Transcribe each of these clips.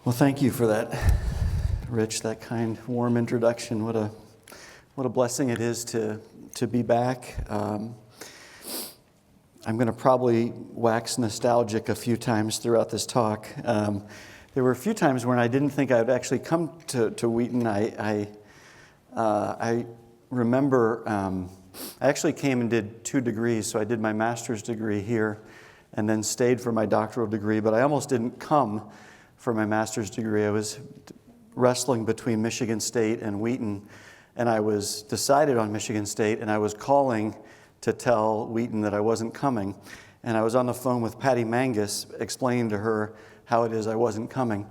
Well, thank you for that, Rich, that kind, warm introduction. What a blessing it is to be back. I'm going to probably wax nostalgic a few times throughout this talk. There were a few times when I didn't think I would actually come to Wheaton. I remember I actually came and did 2 degrees, so I did my master's degree here and then stayed for my doctoral degree, but I almost didn't come for my master's degree. I was wrestling between Michigan State and Wheaton, and I was decided on Michigan State, and I was calling to tell Wheaton that I wasn't coming. And I was on the phone with Patty Mangus explaining to her how it is I wasn't coming.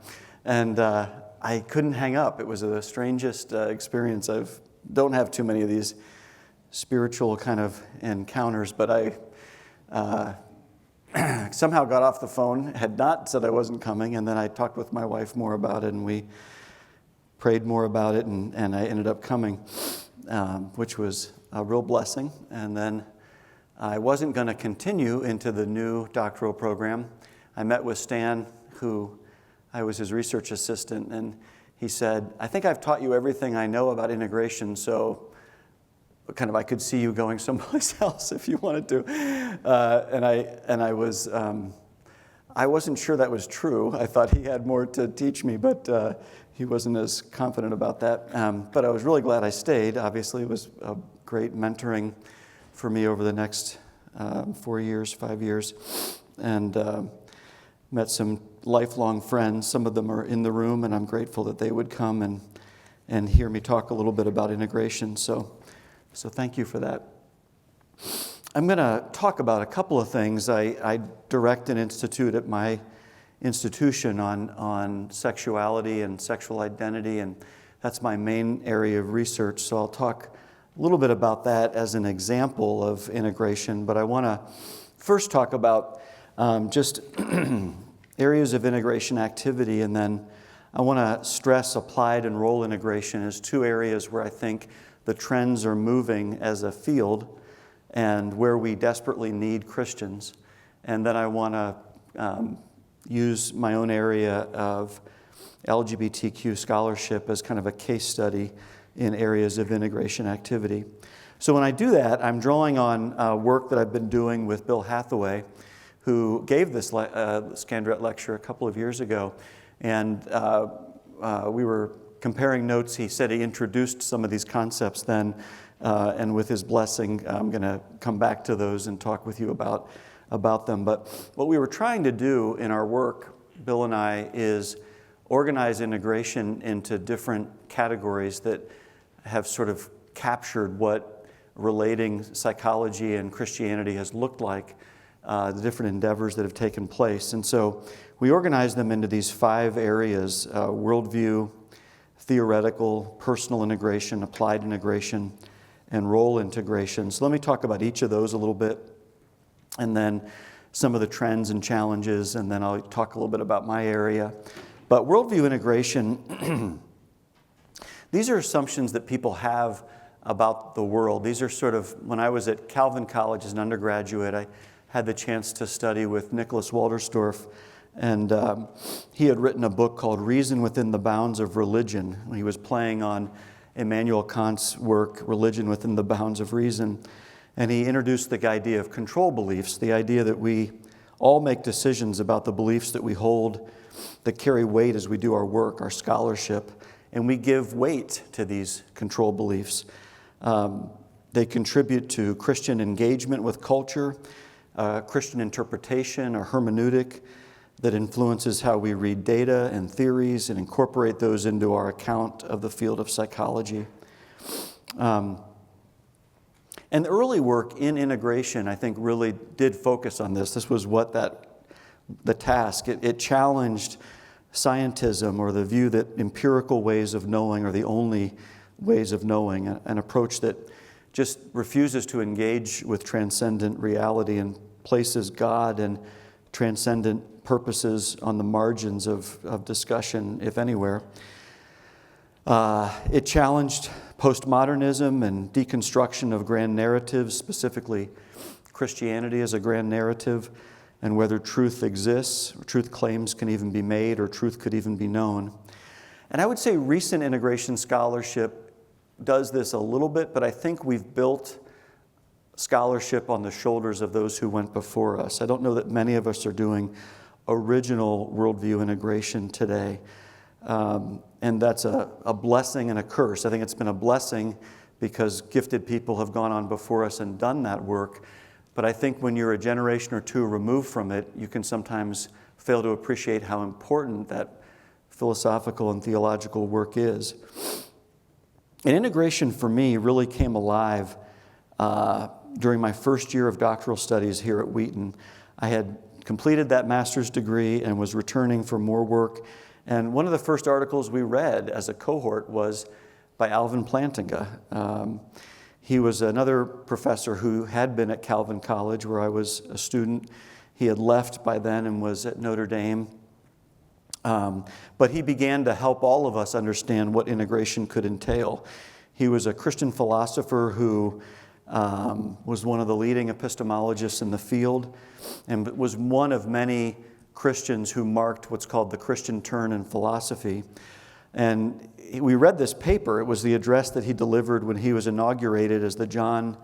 And I couldn't hang up. It was the strangest experience. I don't have too many of these spiritual kind of encounters, but I somehow got off the phone, had not said I wasn't coming, and then I talked with my wife more about it, and we prayed more about it, and I ended up coming, which was a real blessing. And then I wasn't going to continue into the new doctoral program. I met with Stan, who I was his research assistant, and he said, "I think I've taught you everything I know about integration, so kind of I could see you going someplace else if you wanted to." I wasn't sure that was true. I thought he had more to teach me, but he wasn't as confident about that. But I was really glad I stayed. Obviously, it was a great mentoring for me over the next 4 years, 5 years, and met some lifelong friends. Some of them are in the room, and I'm grateful that they would come and hear me talk a little bit about integration. So thank you for that. I'm going to talk about a couple of things. I direct an institute at my institution on sexuality and sexual identity, and that's my main area of research. So I'll talk a little bit about that as an example of integration, but I want to first talk about just areas of integration activity, and then I want to stress applied and role integration as 2 areas where I think the trends are moving as a field and where we desperately need Christians. And then I want to use my own area of LGBTQ scholarship as kind of a case study in areas of integration activity. So when I do that, I'm drawing on work that I've been doing with Bill Hathaway, who gave this Scandrette lecture a couple of years ago. And we were comparing notes. He said he introduced some of these concepts then, and with his blessing, I'm going to come back to those and talk with you about them. But what we were trying to do in our work, Bill and I, is organize integration into different categories that have sort of captured what relating psychology and Christianity has looked like, the different endeavors that have taken place. And so we organized them into these 5 areas: worldview, theoretical, personal integration, applied integration, and role integration. So let me talk about each of those a little bit, and then some of the trends and challenges, and then I'll talk a little bit about my area. But worldview integration, these are assumptions that people have about the world. These are sort of, when I was at Calvin College as an undergraduate, I had the chance to study with Nicholas Walderstorff, and he had written a book called Reason Within the Bounds of Religion. He was playing on Immanuel Kant's work, Religion Within the Bounds of Reason. And he introduced the idea of control beliefs, the idea that we all make decisions about the beliefs that we hold that carry weight as we do our work, our scholarship, and we give weight to these control beliefs. They contribute to Christian engagement with culture, Christian interpretation or hermeneutic that influences how we read data and theories and incorporate those into our account of the field of psychology. And the early work in integration, I think, really did focus on this. This was what the task. It challenged scientism, or the view that empirical ways of knowing are the only ways of knowing, an approach that just refuses to engage with transcendent reality and places God and transcendent purposes on the margins of discussion, if anywhere. It challenged postmodernism and deconstruction of grand narratives, specifically Christianity as a grand narrative. and whether truth exists, or truth claims can even be made, or truth could even be known. And I would say recent integration scholarship does this a little bit, but I think we've built scholarship on the shoulders of those who went before us. I don't know that many of us are doing original worldview integration today. And that's a blessing and a curse. I think it's been a blessing because gifted people have gone on before us and done that work. But I think when you're a generation or two removed from it, you can sometimes fail to appreciate how important that philosophical and theological work is. And integration for me really came alive during my first year of doctoral studies here at Wheaton. I had completed that master's degree and was returning for more work. And one of the first articles we read as a cohort was by Alvin Plantinga. He was another professor who had been at Calvin College, where I was a student. He had left by then and was at Notre Dame. But he began to help all of us understand what integration could entail. He was a Christian philosopher who was one of the leading epistemologists in the field and was one of many Christians who marked what's called the Christian turn in philosophy. And we read this paper. It was the address that he delivered when he was inaugurated as the John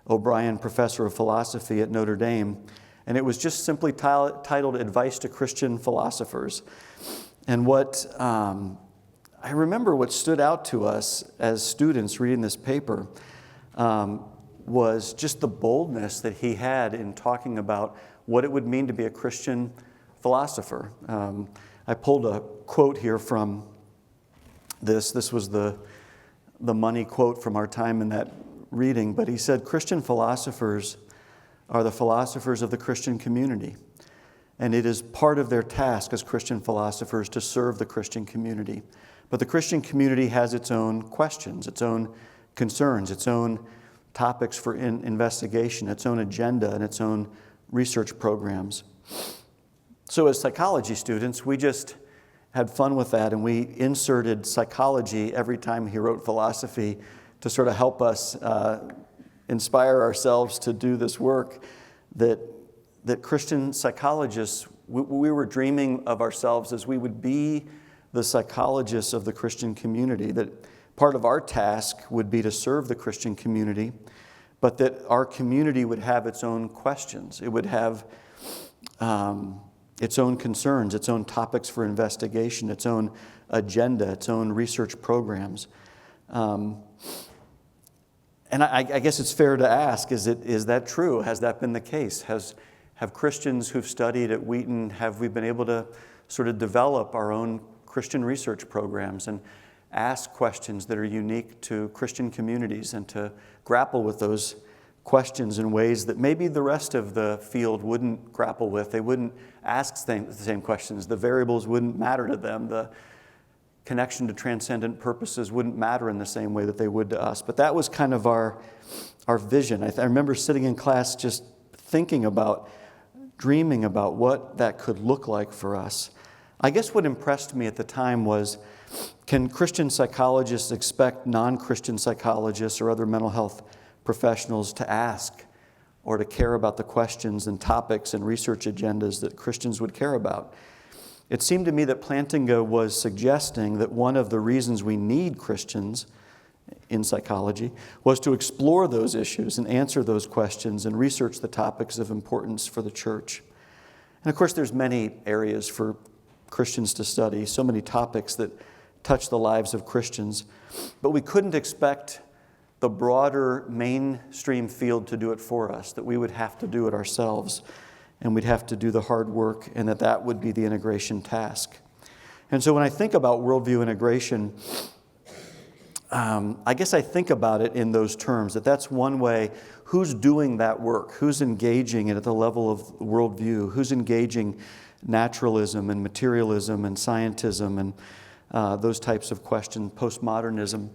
O'Brien Professor of Philosophy at Notre Dame. And it was just simply titled Advice to Christian Philosophers. And I remember what stood out to us as students reading this paper was just the boldness that he had in talking about what it would mean to be a Christian philosopher. I pulled a quote here from this. This was the money quote from our time in that reading, but he said, "Christian philosophers are the philosophers of the Christian community, and it is part of their task as Christian philosophers to serve the Christian community. But the Christian community has its own questions, its own concerns, its own topics for investigation, its own agenda, and its own research programs." So as psychology students, we just had fun with that, and we inserted psychology every time he wrote philosophy to sort of help us inspire ourselves to do this work that Christian psychologists, we were dreaming of ourselves as we would be the psychologists of the Christian community, that part of our task would be to serve the Christian community, but that our community would have its own questions. It would have its own concerns, its own topics for investigation, its own agenda, its own research programs. And I guess it's fair to ask, is that true? Has that been the case? Have Christians who've studied at Wheaton, have we been able to sort of develop our own Christian research programs and ask questions that are unique to Christian communities and to grapple with those questions in ways that maybe the rest of the field wouldn't grapple with? They wouldn't ask the same questions. The variables wouldn't matter to them. The connection to transcendent purposes wouldn't matter in the same way that they would to us. But that was kind of our vision. I remember sitting in class just thinking about, dreaming about what that could look like for us. I guess what impressed me at the time was, can Christian psychologists expect non-Christian psychologists or other mental health professionals to ask or to care about the questions and topics and research agendas that Christians would care about? It seemed to me that Plantinga was suggesting that one of the reasons we need Christians in psychology was to explore those issues and answer those questions and research the topics of importance for the church. And of course, there's many areas for Christians to study, so many topics that touch the lives of Christians, but we couldn't expect the broader mainstream field to do it for us, that we would have to do it ourselves, and we'd have to do the hard work, and that would be the integration task. And so when I think about worldview integration, I guess I think about it in those terms, that's one way. Who's doing that work? Who's engaging it at the level of worldview? Who's engaging naturalism and materialism and scientism and those types of questions, postmodernism?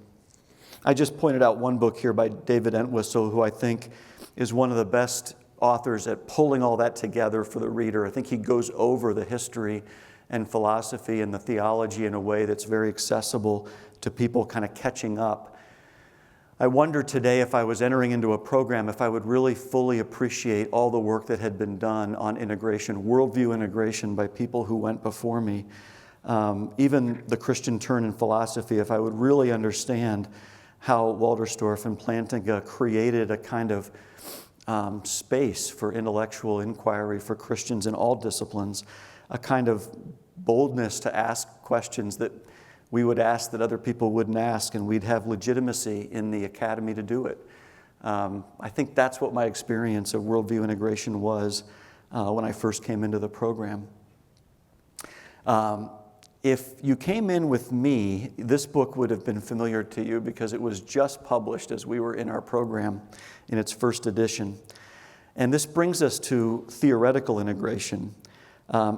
I just pointed out one book here by David Entwistle, who I think is one of the best authors at pulling all that together for the reader. I think he goes over the history and philosophy and the theology in a way that's very accessible to people kind of catching up. I wonder today, if I was entering into a program, if I would really fully appreciate all the work that had been done on integration, worldview integration by people who went before me. Even the Christian turn in philosophy, if I would really understand how Walderstorff and Plantinga created a kind of space for intellectual inquiry for Christians in all disciplines, a kind of boldness to ask questions that we would ask that other people wouldn't ask, and we'd have legitimacy in the academy to do it. I think that's what my experience of worldview integration was when I first came into the program. If you came in with me, this book would have been familiar to you because it was just published as we were in our program in its first edition. And this brings us to theoretical integration.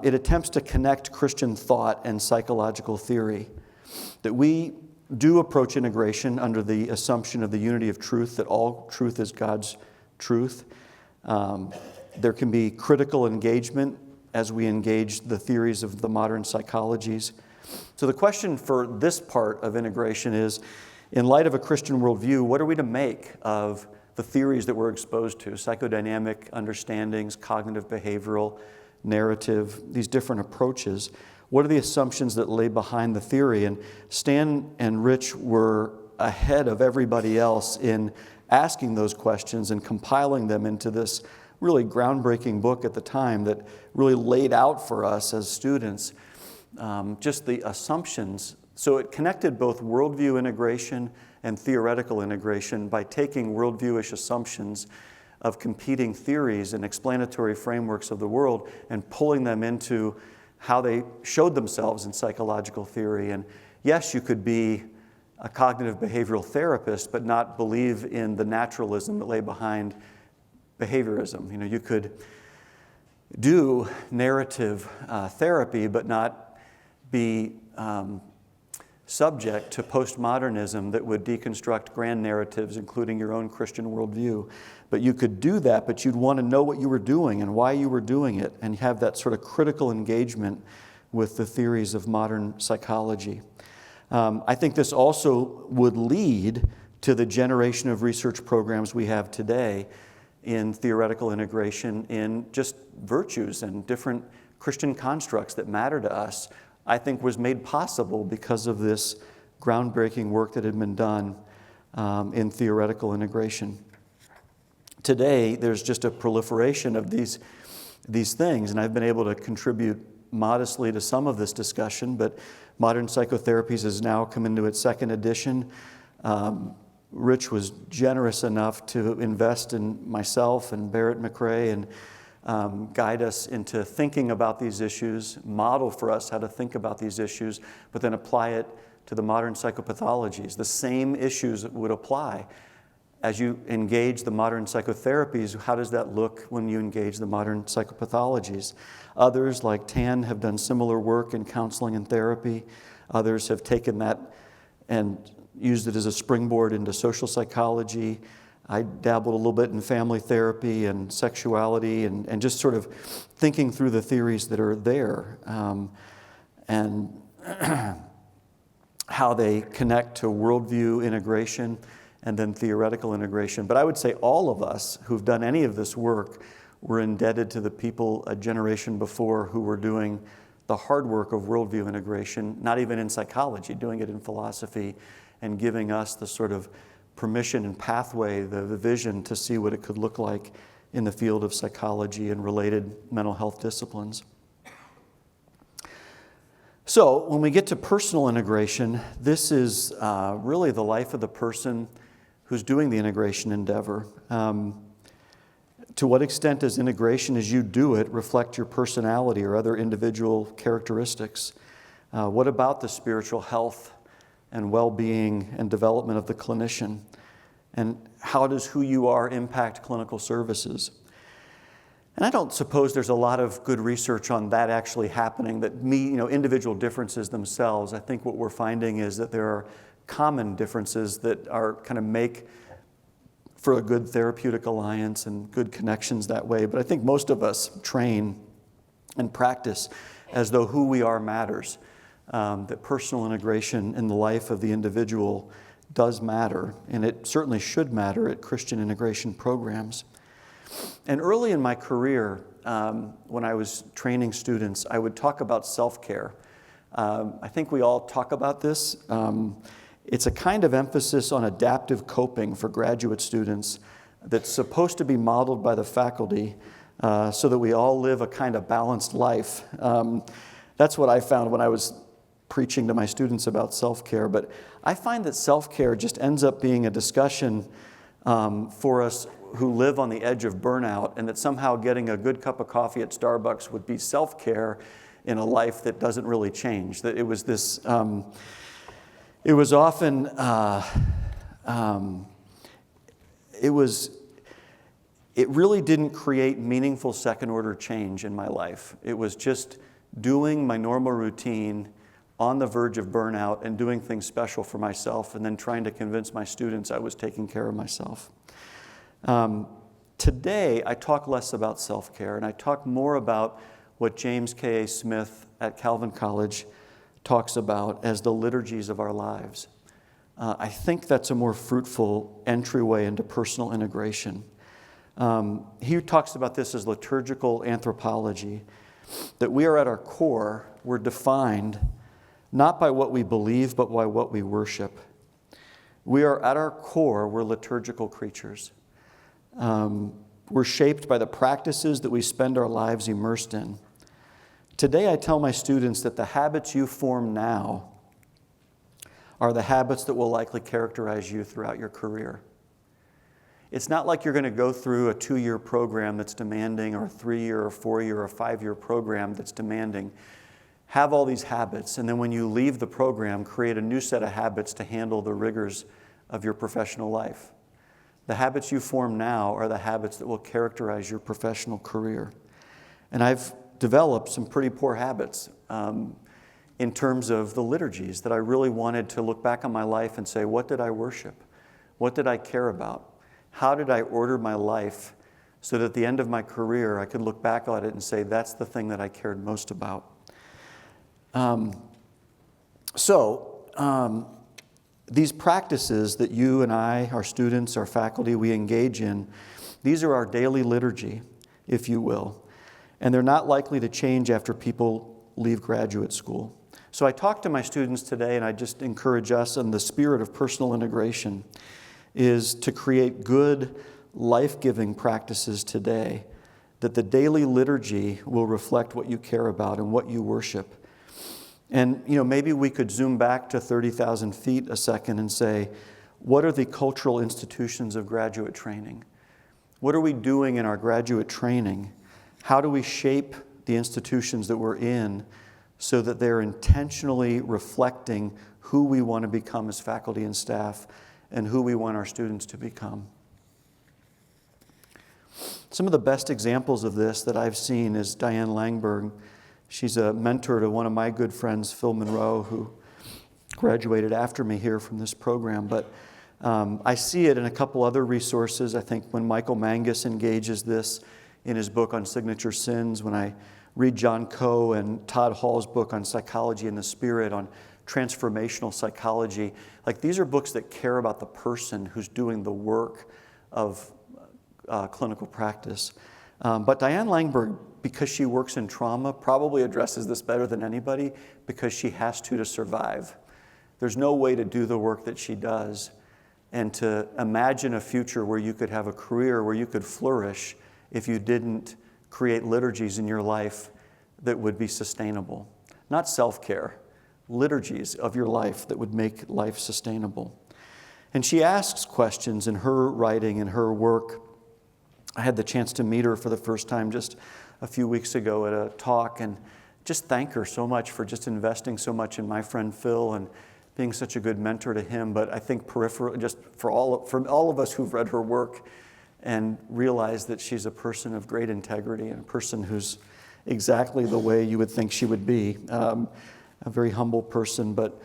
It attempts to connect Christian thought and psychological theory. That we do approach integration under the assumption of the unity of truth, that all truth is God's truth. There can be critical engagement as we engage the theories of the modern psychologies. So the question for this part of integration is, in light of a Christian worldview, what are we to make of the theories that we're exposed to? Psychodynamic understandings, cognitive behavioral, narrative, these different approaches. What are the assumptions that lay behind the theory? And Stan and Rich were ahead of everybody else in asking those questions and compiling them into this really groundbreaking book at the time that really laid out for us as students just the assumptions. So it connected both worldview integration and theoretical integration by taking worldviewish assumptions of competing theories and explanatory frameworks of the world and pulling them into how they showed themselves in psychological theory. And yes, you could be a cognitive behavioral therapist, but not believe in the naturalism that lay behind behaviorism. You know, you could do narrative therapy, but not be subject to postmodernism that would deconstruct grand narratives, including your own Christian worldview. But you could do that, but you'd want to know what you were doing and why you were doing it, and have that sort of critical engagement with the theories of modern psychology. I think this also would lead to the generation of research programs we have today in theoretical integration in just virtues and different Christian constructs that matter to us. I think was made possible because of this groundbreaking work that had been done in theoretical integration. Today, there's just a proliferation of these things, and I've been able to contribute modestly to some of this discussion, but Modern Psychotherapies has now come into its second edition. Rich was generous enough to invest in myself and Barrett McRae and guide us into thinking about these issues, model for us how to think about these issues, but then apply it to the modern psychopathologies. The same issues that would apply. As you engage the modern psychotherapies, how does that look when you engage the modern psychopathologies? Others, like Tan, have done similar work in counseling and therapy. Others have taken that and used it as a springboard into social psychology. I dabbled a little bit in family therapy and sexuality and just sort of thinking through the theories that are there and how they connect to worldview integration and then theoretical integration. But I would say all of us who've done any of this work were indebted to the people a generation before who were doing the hard work of worldview integration, not even in psychology, doing it in philosophy and giving us the sort of permission and pathway, the vision to see what it could look like in the field of psychology and related mental health disciplines. So when we get to personal integration, this is really the life of the person who's doing the integration endeavor. To what extent does integration, as you do it, reflect your personality or other individual characteristics? What about the spiritual health and well-being and development of the clinician? And how does who you are impact clinical services? And I don't suppose there's a lot of good research on that actually happening, that individual differences themselves. I think what we're finding is that there are common differences that are kind of make for a good therapeutic alliance and good connections that way. But I think most of us train and practice as though who we are matters. That personal integration in the life of the individual does matter, and it certainly should matter at Christian integration programs. And early in my career, when I was training students, I would talk about self-care. I think we all talk about this. It's a kind of emphasis on adaptive coping for graduate students that's supposed to be modeled by the faculty so that we all live a kind of balanced life. That's what I found when I was preaching to my students about self-care. But I find that self-care just ends up being a discussion for us who live on the edge of burnout, and that somehow getting a good cup of coffee at Starbucks would be self-care in a life that doesn't really change. That it was this, it was often, it really didn't create meaningful second-order change in my life. It was just doing my normal routine on the verge of burnout and doing things special for myself and then trying to convince my students I was taking care of myself. Today, I talk less about self-care, and I talk more about what James K.A. Smith at Calvin College talks about as the liturgies of our lives. I think that's a more fruitful entryway into personal integration. He talks about this as liturgical anthropology, that we are at our core, we're defined not by what we believe, but by what we worship. We are at our core, we're liturgical creatures. We're shaped by the practices that we spend our lives immersed in. Today, I tell my students that the habits you form now are the habits that will likely characterize you throughout your career. It's not like you're going to go through a 2-year program that's demanding, or a 3-year, or 4-year, or 5-year program that's demanding. Have all these habits, and then when you leave the program, create a new set of habits to handle the rigors of your professional life. The habits you form now are the habits that will characterize your professional career. And I've developed some pretty poor habits in terms of the liturgies that I really wanted to look back on my life and say, what did I worship? What did I care about? How did I order my life so that at the end of my career I could look back on it and say, that's the thing that I cared most about? These practices that you and I, our students, our faculty, we engage in, these are our daily liturgy, if you will. And they're not likely to change after people leave graduate school. So I talk to my students today, and I just encourage us in the spirit of personal integration, is to create good, life-giving practices today, that the daily liturgy will reflect what you care about and what you worship. And, maybe we could zoom back to 30,000 feet a second and say, what are the cultural institutions of graduate training? What are we doing in our graduate training? How do we shape the institutions that we're in so that they're intentionally reflecting who we want to become as faculty and staff and who we want our students to become? Some of the best examples of this that I've seen is Diane Langberg. She's a mentor to one of my good friends, Phil Monroe, who graduated after me here from this program. But I see it in a couple other resources. I think when Michael Mangus engages this in his book on signature sins, when I read John Coe and Todd Hall's book on psychology and the spirit, on transformational psychology, like these are books that care about the person who's doing the work of clinical practice. But Diane Langberg, because she works in trauma, probably addresses this better than anybody because she has to survive. There's no way to do the work that she does and to imagine a future where you could have a career where you could flourish if you didn't create liturgies in your life that would be sustainable. Not self-care, liturgies of your life that would make life sustainable. And she asks questions in her writing and her work. I had the chance to meet her for the first time just a few weeks ago at a talk, and just thank her so much for just investing so much in my friend Phil and being such a good mentor to him. But I think just for all of us who've read her work and realized that she's a person of great integrity and a person who's exactly the way you would think she would be, a very humble person. But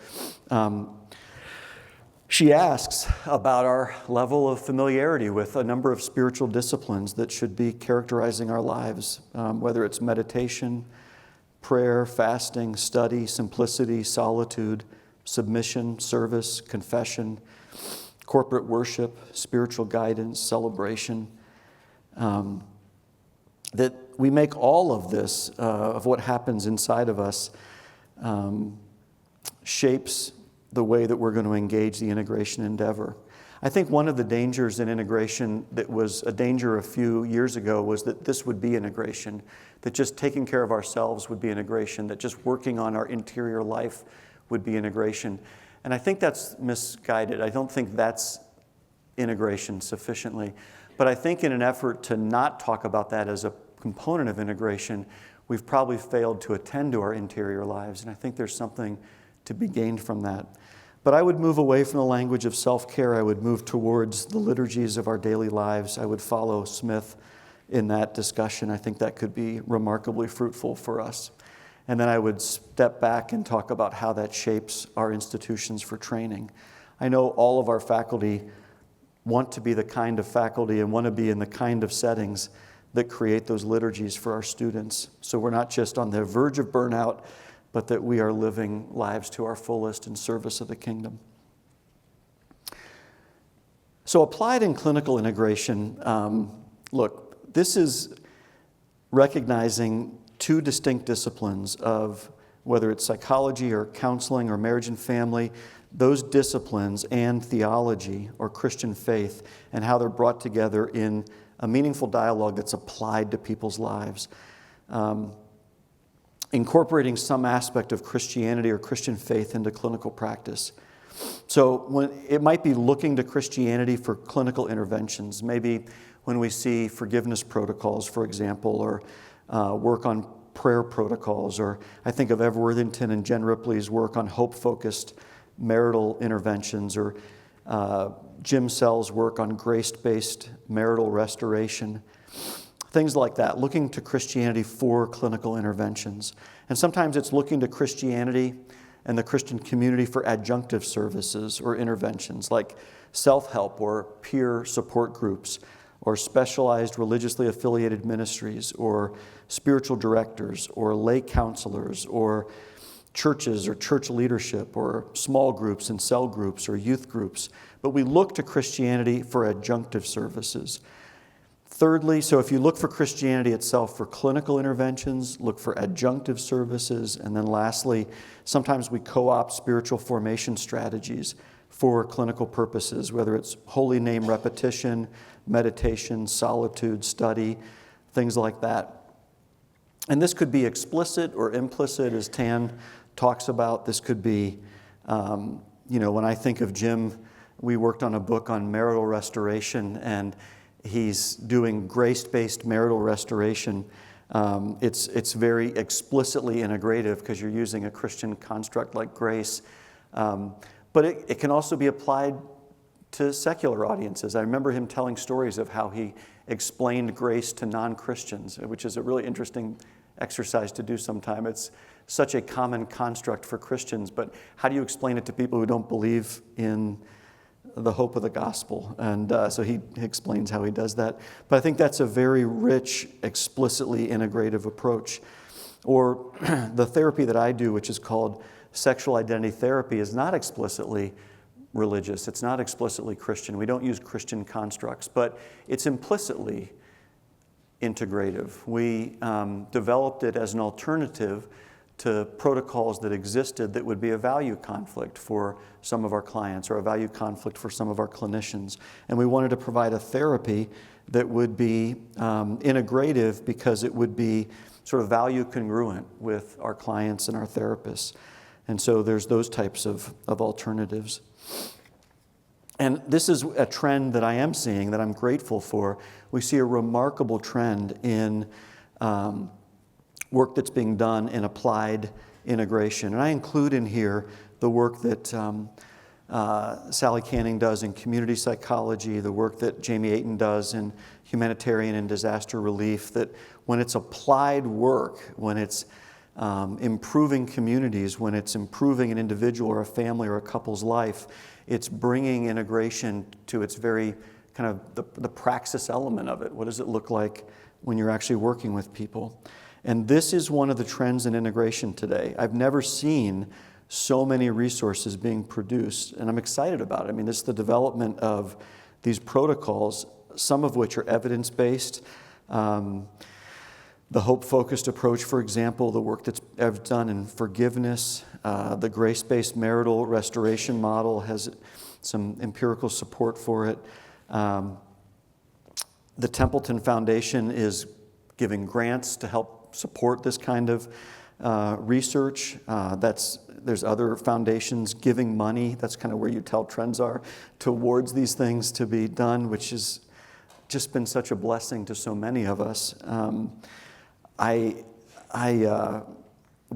she asks about our level of familiarity with a number of spiritual disciplines that should be characterizing our lives, whether it's meditation, prayer, fasting, study, simplicity, solitude, submission, service, confession, corporate worship, spiritual guidance, celebration. That we make all of this, of what happens inside of us, shapes the way that we're going to engage the integration endeavor. I think one of the dangers in integration that was a danger a few years ago was that this would be integration, that just taking care of ourselves would be integration, that just working on our interior life would be integration. And I think that's misguided. I don't think that's integration sufficiently. But I think in an effort to not talk about that as a component of integration, we've probably failed to attend to our interior lives. And I think there's something to be gained from that. But I would move away from the language of self-care. I would move towards the liturgies of our daily lives. I would follow Smith in that discussion. I think that could be remarkably fruitful for us. And then I would step back and talk about how that shapes our institutions for training. I know all of our faculty want to be the kind of faculty and want to be in the kind of settings that create those liturgies for our students. So we're not just on the verge of burnout, but that we are living lives to our fullest in service of the kingdom. So applied and clinical integration, look, this is recognizing two distinct disciplines of whether it's psychology or counseling or marriage and family, those disciplines and theology or Christian faith and how they're brought together in a meaningful dialogue that's applied to people's lives. Incorporating some aspect of Christianity or Christian faith into clinical practice. So it might be looking to Christianity for clinical interventions, maybe when we see forgiveness protocols, for example, or work on prayer protocols, or I think of Ev Worthington and Jen Ripley's work on hope-focused marital interventions, or Jim Sell's work on grace-based marital restoration. Things like that, looking to Christianity for clinical interventions. And sometimes it's looking to Christianity and the Christian community for adjunctive services or interventions like self-help or peer support groups or specialized religiously affiliated ministries or spiritual directors or lay counselors or churches or church leadership or small groups and cell groups or youth groups. But we look to Christianity for adjunctive services. Thirdly, so if you look for Christianity itself for clinical interventions, look for adjunctive services. And then lastly, sometimes we co-opt spiritual formation strategies for clinical purposes, whether it's holy name repetition, meditation, solitude, study, things like that. And this could be explicit or implicit, as Tan talks about. This could be, when I think of Jim, we worked on a book on marital restoration, and he's doing grace-based marital restoration. It's very explicitly integrative because you're using a Christian construct like grace. But it can also be applied to secular audiences. I remember him telling stories of how he explained grace to non-Christians, which is a really interesting exercise to do sometime. It's such a common construct for Christians, but how do you explain it to people who don't believe in the hope of the gospel? And so he explains how he does that. But I think that's a very rich, explicitly integrative approach. Or the therapy that I do, which is called sexual identity therapy, is not explicitly religious. It's not explicitly Christian. We don't use Christian constructs, but it's implicitly integrative. We developed it as an alternative to protocols that existed that would be a value conflict for some of our clients or a value conflict for some of our clinicians. And we wanted to provide a therapy that would be integrative because it would be sort of value congruent with our clients and our therapists. And so there's those types of alternatives. And this is a trend that I am seeing that I'm grateful for. We see a remarkable trend in work that's being done in applied integration. And I include in here the work that Sally Canning does in community psychology, the work that Jamie Ayton does in humanitarian and disaster relief, that when it's applied work, when it's improving communities, when it's improving an individual or a family or a couple's life, it's bringing integration to its very kind of the praxis element of it. What does it look like when you're actually working with people? And this is one of the trends in integration today. I've never seen so many resources being produced, and I'm excited about it. I mean, it's the development of these protocols, some of which are evidence-based. The hope-focused approach, for example, the work that's done in forgiveness, the grace-based marital restoration model has some empirical support for it. The Templeton Foundation is giving grants to help support this kind of research. There's other foundations giving money. That's kind of where you tell trends are towards these things to be done, which has just been such a blessing to so many of us. I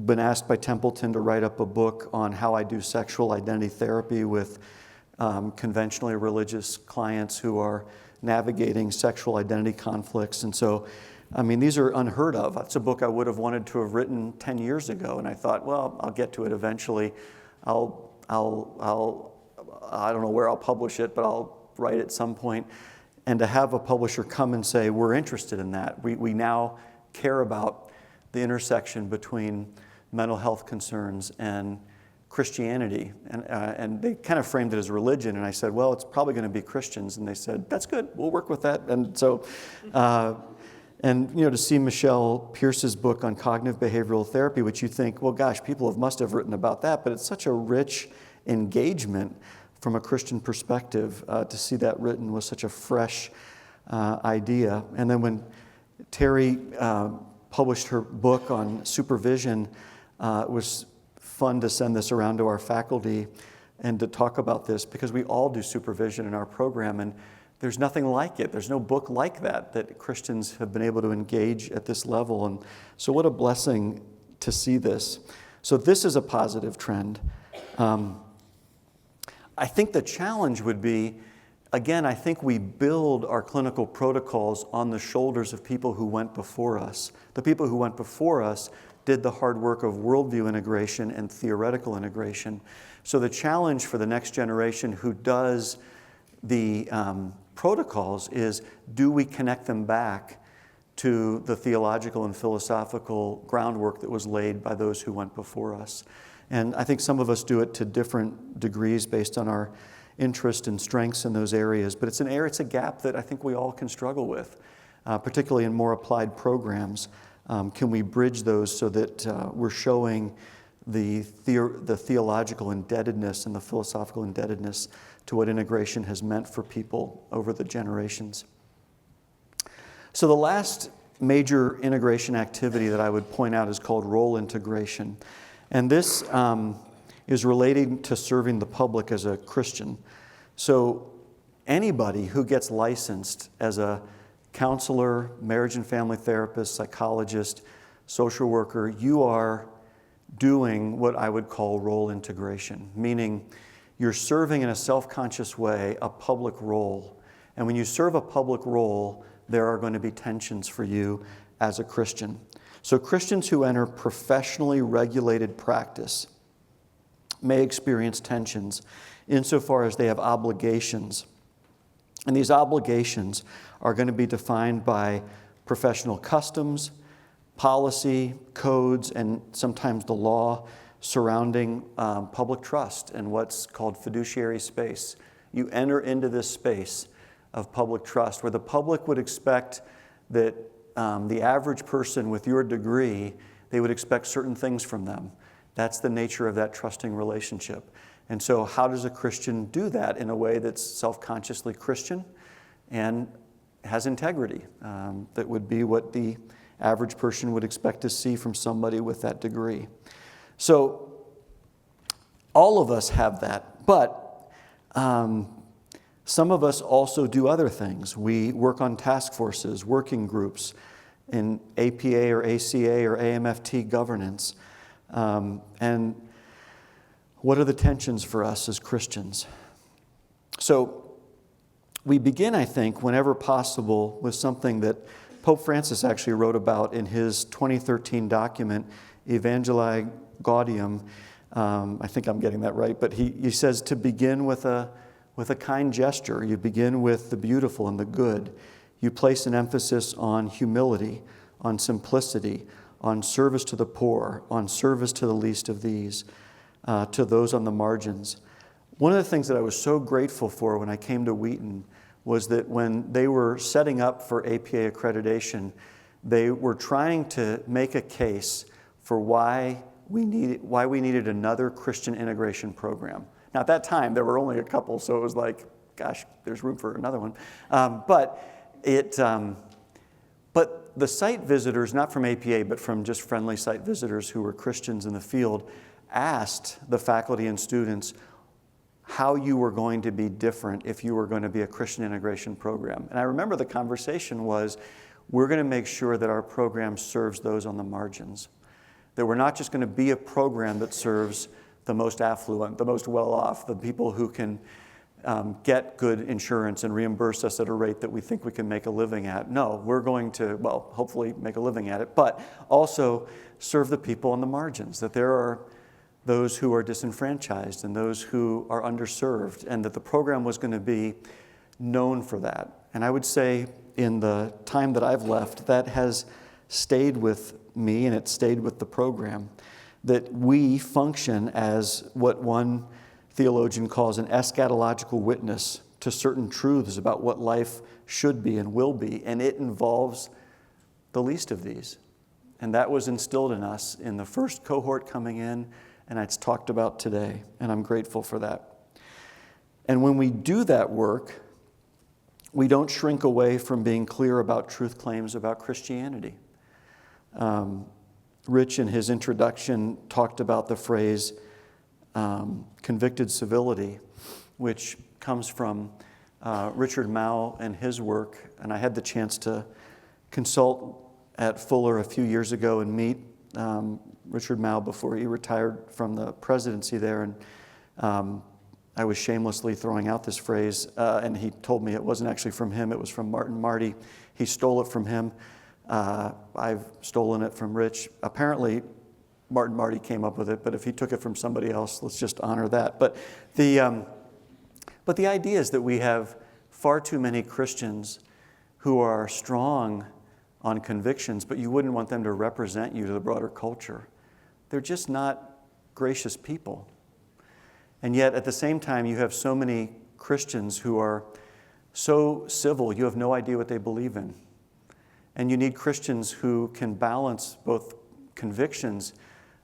been asked by Templeton to write up a book on how I do sexual identity therapy with conventionally religious clients who are navigating sexual identity conflicts. And so, I mean, these are unheard of. That's a book I would have wanted to have written 10 years ago. And I thought, well, I'll get to it eventually. I don't know where I'll publish it, but I'll write at some point. And to have a publisher come and say, we're interested in that. We now care about the intersection between mental health concerns and Christianity. And they kind of framed it as religion. And I said, well, it's probably going to be Christians. And they said, that's good. We'll work with that. And so, to see Michelle Pierce's book on cognitive behavioral therapy, which you think, well, gosh, people must have written about that. But it's such a rich engagement from a Christian perspective. To see that written was such a fresh idea. And then when Terry published her book on supervision, it was fun to send this around to our faculty and to talk about this, because we all do supervision in our program, and there's nothing like it. There's no book like that Christians have been able to engage at this level. And so what a blessing to see this. So this is a positive trend. I think the challenge would be, again, I think we build our clinical protocols on the shoulders of people who went before us. The people who went before us did the hard work of worldview integration and theoretical integration. So the challenge for the next generation who does the protocols is, do we connect them back to the theological and philosophical groundwork that was laid by those who went before us? And I think some of us do it to different degrees based on our interest and strengths in those areas. But it's a gap that I think we all can struggle with, particularly in more applied programs. Can we bridge those so that we're showing the theological indebtedness and the philosophical indebtedness to what integration has meant for people over the generations? So the last major integration activity that I would point out is called role integration. And this is relating to serving the public as a Christian. So anybody who gets licensed as a counselor, marriage and family therapist, psychologist, social worker, you are doing what I would call role integration, meaning you're serving in a self-conscious way a public role. And when you serve a public role, there are going to be tensions for you as a Christian. So Christians who enter professionally regulated practice may experience tensions insofar as they have obligations. And these obligations are going to be defined by professional customs, policy, codes, and sometimes the law surrounding public trust and what's called fiduciary space. You enter into this space of public trust where the public would expect that the average person with your degree, they would expect certain things from them. That's the nature of that trusting relationship. And so how does a Christian do that in a way that's self-consciously Christian and has integrity? That would be what the average person would expect to see from somebody with that degree. So all of us have that, but some of us also do other things. We work on task forces, working groups, in APA or ACA or AMFT governance. And what are the tensions for us as Christians? So we begin, I think, whenever possible, with something that Pope Francis actually wrote about in his 2013 document, Evangelii Gaudium. I think I'm getting that right, but he says to begin with a kind gesture. You begin with the beautiful and the good. You place an emphasis on humility, on simplicity, on service to the poor, on service to the least of these. to those on the margins. One of the things that I was so grateful for when I came to Wheaton was that when they were setting up for APA accreditation, they were trying to make a case for why we needed another Christian integration program. Now, at that time, there were only a couple, so it was like, gosh, there's room for another one. But the site visitors, not from APA, but from just friendly site visitors who were Christians in the field, asked the faculty and students how you were going to be different if you were going to be a Christian integration program. And I remember the conversation was, we're going to make sure that our program serves those on the margins. That we're not just going to be a program that serves the most affluent, the most well-off, the people who can get good insurance and reimburse us at a rate that we think we can make a living at. No, we're going to, well, hopefully make a living at it, but also serve the people on the margins, that there are those who are disenfranchised and those who are underserved, and that the program was going to be known for that. And I would say in the time that I've left, that has stayed with me and it stayed with the program, that we function as what one theologian calls an eschatological witness to certain truths about what life should be and will be, and it involves the least of these. And that was instilled in us in the first cohort coming in, and it's talked about today, and I'm grateful for that. And when we do that work, we don't shrink away from being clear about truth claims about Christianity. Rich, in his introduction, talked about the phrase convicted civility, which comes from Richard Mouw and his work. And I had the chance to consult at Fuller a few years ago and meet Richard Mouw before he retired from the presidency there. And I was shamelessly throwing out this phrase, and he told me it wasn't actually from him, it was from Martin Marty. He stole it from him. I've stolen it from Rich. Apparently, Martin Marty came up with it, but if he took it from somebody else, let's just honor that. But the idea is that we have far too many Christians who are strong on convictions, but you wouldn't want them to represent you to the broader culture. They're just not gracious people. And yet, at the same time, you have so many Christians who are so civil, you have no idea what they believe in. And you need Christians who can balance both convictions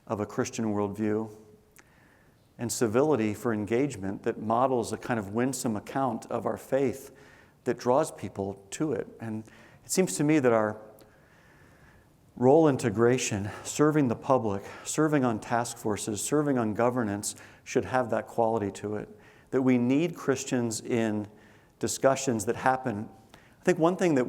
of a Christian worldview and civility for engagement that models a kind of winsome account of our faith that draws people to it. And it seems to me that our role integration, serving the public, serving on task forces, serving on governance should have that quality to it. That we need Christians in discussions that happen. I think one thing that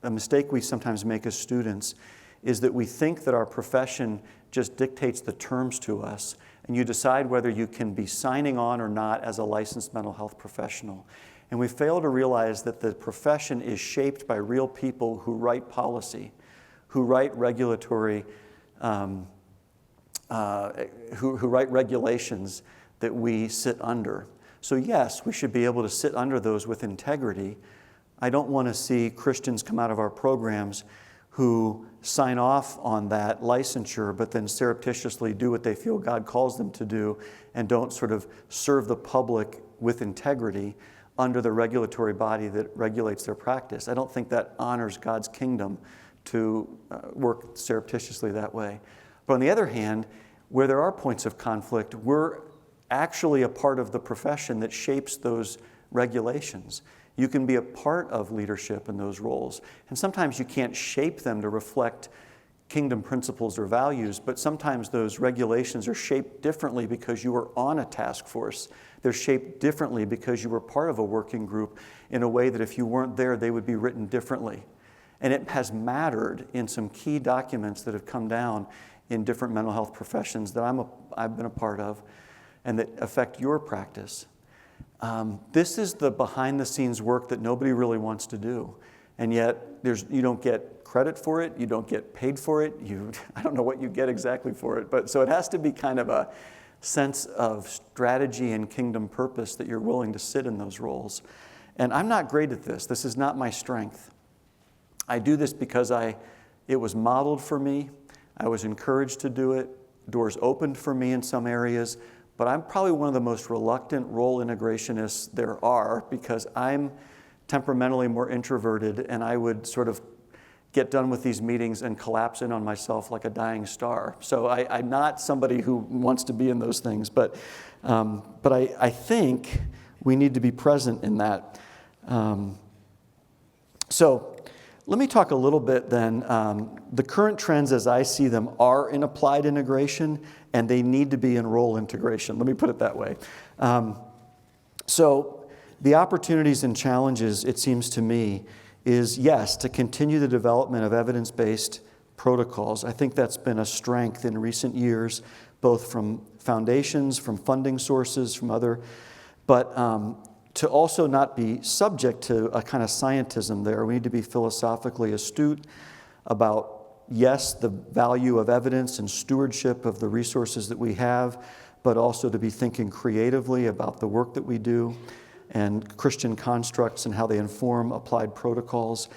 a mistake we sometimes make as students is that we think that our profession just dictates the terms to us, and you decide whether you can be signing on or not as a licensed mental health professional. And we fail to realize that the profession is shaped by real people who write policy, who write regulatory, who write regulations that we sit under. So yes, we should be able to sit under those with integrity. I don't want to see Christians come out of our programs who sign off on that licensure, but then surreptitiously do what they feel God calls them to do and don't sort of serve the public with integrity under the regulatory body that regulates their practice. I don't think that honors God's kingdom to work surreptitiously that way. But on the other hand, where there are points of conflict, we're actually a part of the profession that shapes those regulations. You can be a part of leadership in those roles. And sometimes you can't shape them to reflect kingdom principles or values, but sometimes those regulations are shaped differently because you were on a task force. They're shaped differently because you were part of a working group in a way that if you weren't there, they would be written differently. And it has mattered in some key documents that have come down in different mental health professions that I've been a part of and that affect your practice. This is the behind-the-scenes work that nobody really wants to do. And yet, you don't get credit for it, you don't get paid for it, I don't know what you get exactly for it, but so it has to be kind of a sense of strategy and kingdom purpose that you're willing to sit in those roles. And I'm not great at this. This is not my strength. I do this because it was modeled for me. I was encouraged to do it. doors opened for me in some areas, but I'm probably one of the most reluctant role integrationists there are because I'm temperamentally more introverted, and I would sort of get done with these meetings and collapse in on myself like a dying star. So I'm not somebody who wants to be in those things, but I think we need to be present in that. So let me talk a little bit then. The current trends as I see them are in applied integration, and they need to be in role integration. Let me put it that way. So the opportunities and challenges, it seems to me, is yes, to continue the development of evidence-based protocols. I think that's been a strength in recent years, both from foundations, from funding sources, from other, but to also not be subject to a kind of scientism there. We need to be philosophically astute about, yes, the value of evidence and stewardship of the resources that we have, but also to be thinking creatively about the work that we do and Christian constructs and how they inform applied protocols,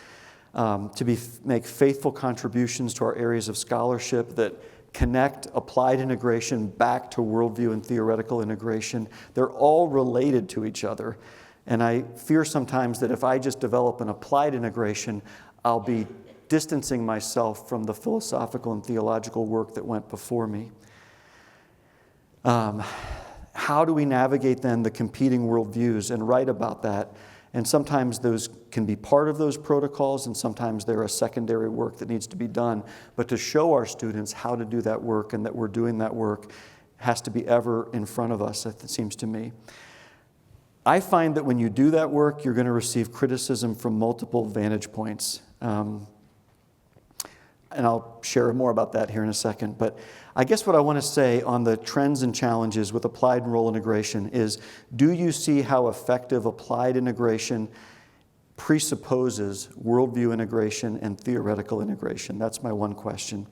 to make faithful contributions to our areas of scholarship that connect applied integration back to worldview and theoretical integration. They're all related to each other. And I fear sometimes that if I just develop an applied integration, I'll be distancing myself from the philosophical and theological work that went before me. How do we navigate then the competing worldviews and write about that? And sometimes those can be part of those protocols, and sometimes they're a secondary work that needs to be done. But to show our students how to do that work and that we're doing that work has to be ever in front of us, it seems to me. I find that when you do that work, you're going to receive criticism from multiple vantage points. And I'll share more about that here in a second. But I guess what I want to say on the trends and challenges with applied and role integration is, do you see how effective applied integration presupposes worldview integration and theoretical integration? That's my one question.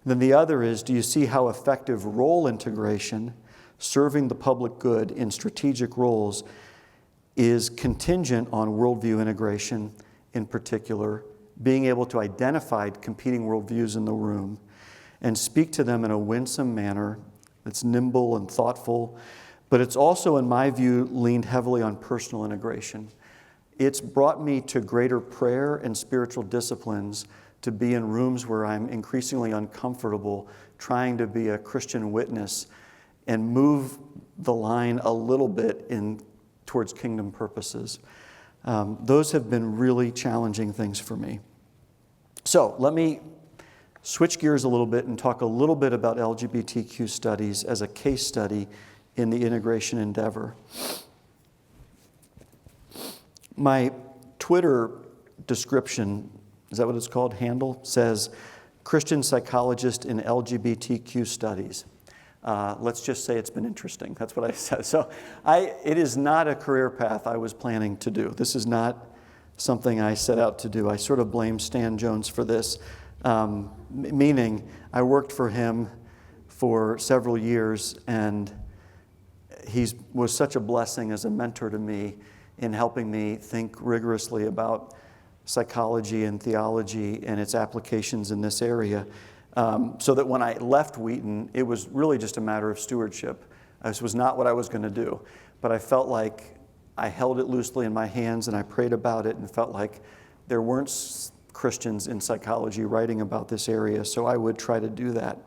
And then the other is, do you see how effective role integration, serving the public good in strategic roles, is contingent on worldview integration, in particular, being able to identify competing worldviews in the room and speak to them in a winsome manner that's nimble and thoughtful, but it's also, in my view, leaned heavily on personal integration. It's brought me to greater prayer and spiritual disciplines to be in rooms where I'm increasingly uncomfortable trying to be a Christian witness and move the line a little bit towards kingdom purposes. Those have been really challenging things for me. So let me switch gears a little bit and talk a little bit about LGBTQ studies as a case study in the integration endeavor. My Twitter description, is that what it's called, handle, says Christian psychologist in LGBTQ studies. Let's just say it's been interesting. That's what I said. So it is not a career path I was planning to do. This is not something I set out to do. I sort of blame Stan Jones for this, meaning I worked for him for several years, and he was such a blessing as a mentor to me in helping me think rigorously about psychology and theology and its applications in this area. So that when I left Wheaton, it was really just a matter of stewardship. This was not what I was going to do. But I felt like I held it loosely in my hands and I prayed about it and felt like there weren't Christians in psychology writing about this area, so I would try to do that.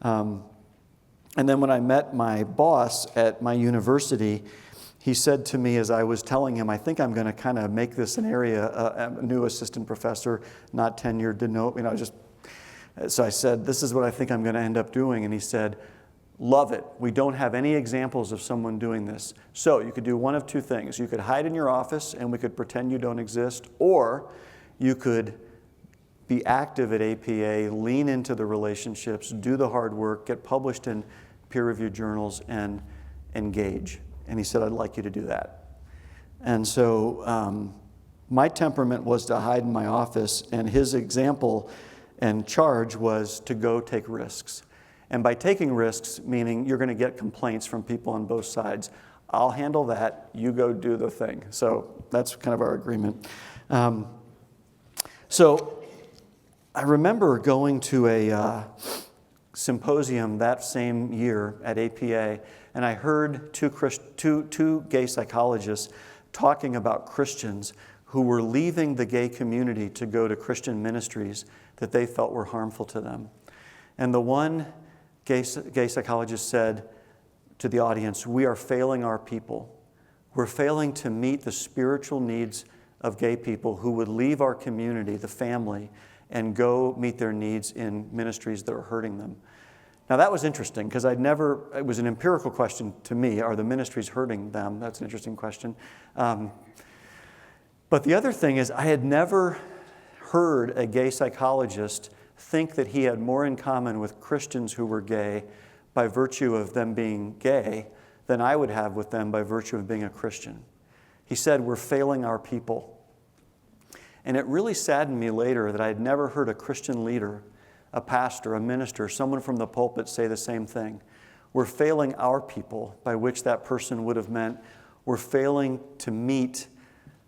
And then when I met my boss at my university, he said to me as I was telling him, I think I'm going to kind of make this an area, a new assistant professor, not tenured, didn't know, So I said, this is what I think I'm going to end up doing. And he said, love it. We don't have any examples of someone doing this. So you could do one of two things. You could hide in your office and we could pretend you don't exist, or you could be active at APA, lean into the relationships, do the hard work, get published in peer-reviewed journals, and engage. And he said, I'd like you to do that. And so my temperament was to hide in my office, and his example and charge was to go take risks. And by taking risks, meaning you're going to get complaints from people on both sides. I'll handle that. You go do the thing. So that's kind of our agreement. So I remember going to symposium that same year at APA, and I heard two gay psychologists talking about Christians who were leaving the gay community to go to Christian ministries that they felt were harmful to them. And the one gay psychologist said to the audience, "We are failing our people. We're failing to meet the spiritual needs of gay people who would leave our community, the family, and go meet their needs in ministries that are hurting them." Now that was interesting because it was an empirical question to me. Are the ministries hurting them? That's an interesting question. But the other thing is I had never heard a gay psychologist think that he had more in common with Christians who were gay by virtue of them being gay than I would have with them by virtue of being a Christian. He said, "We're failing our people." And it really saddened me later that I had never heard a Christian leader, a pastor, a minister, someone from the pulpit say the same thing. We're failing our people, by which that person would have meant we're failing to meet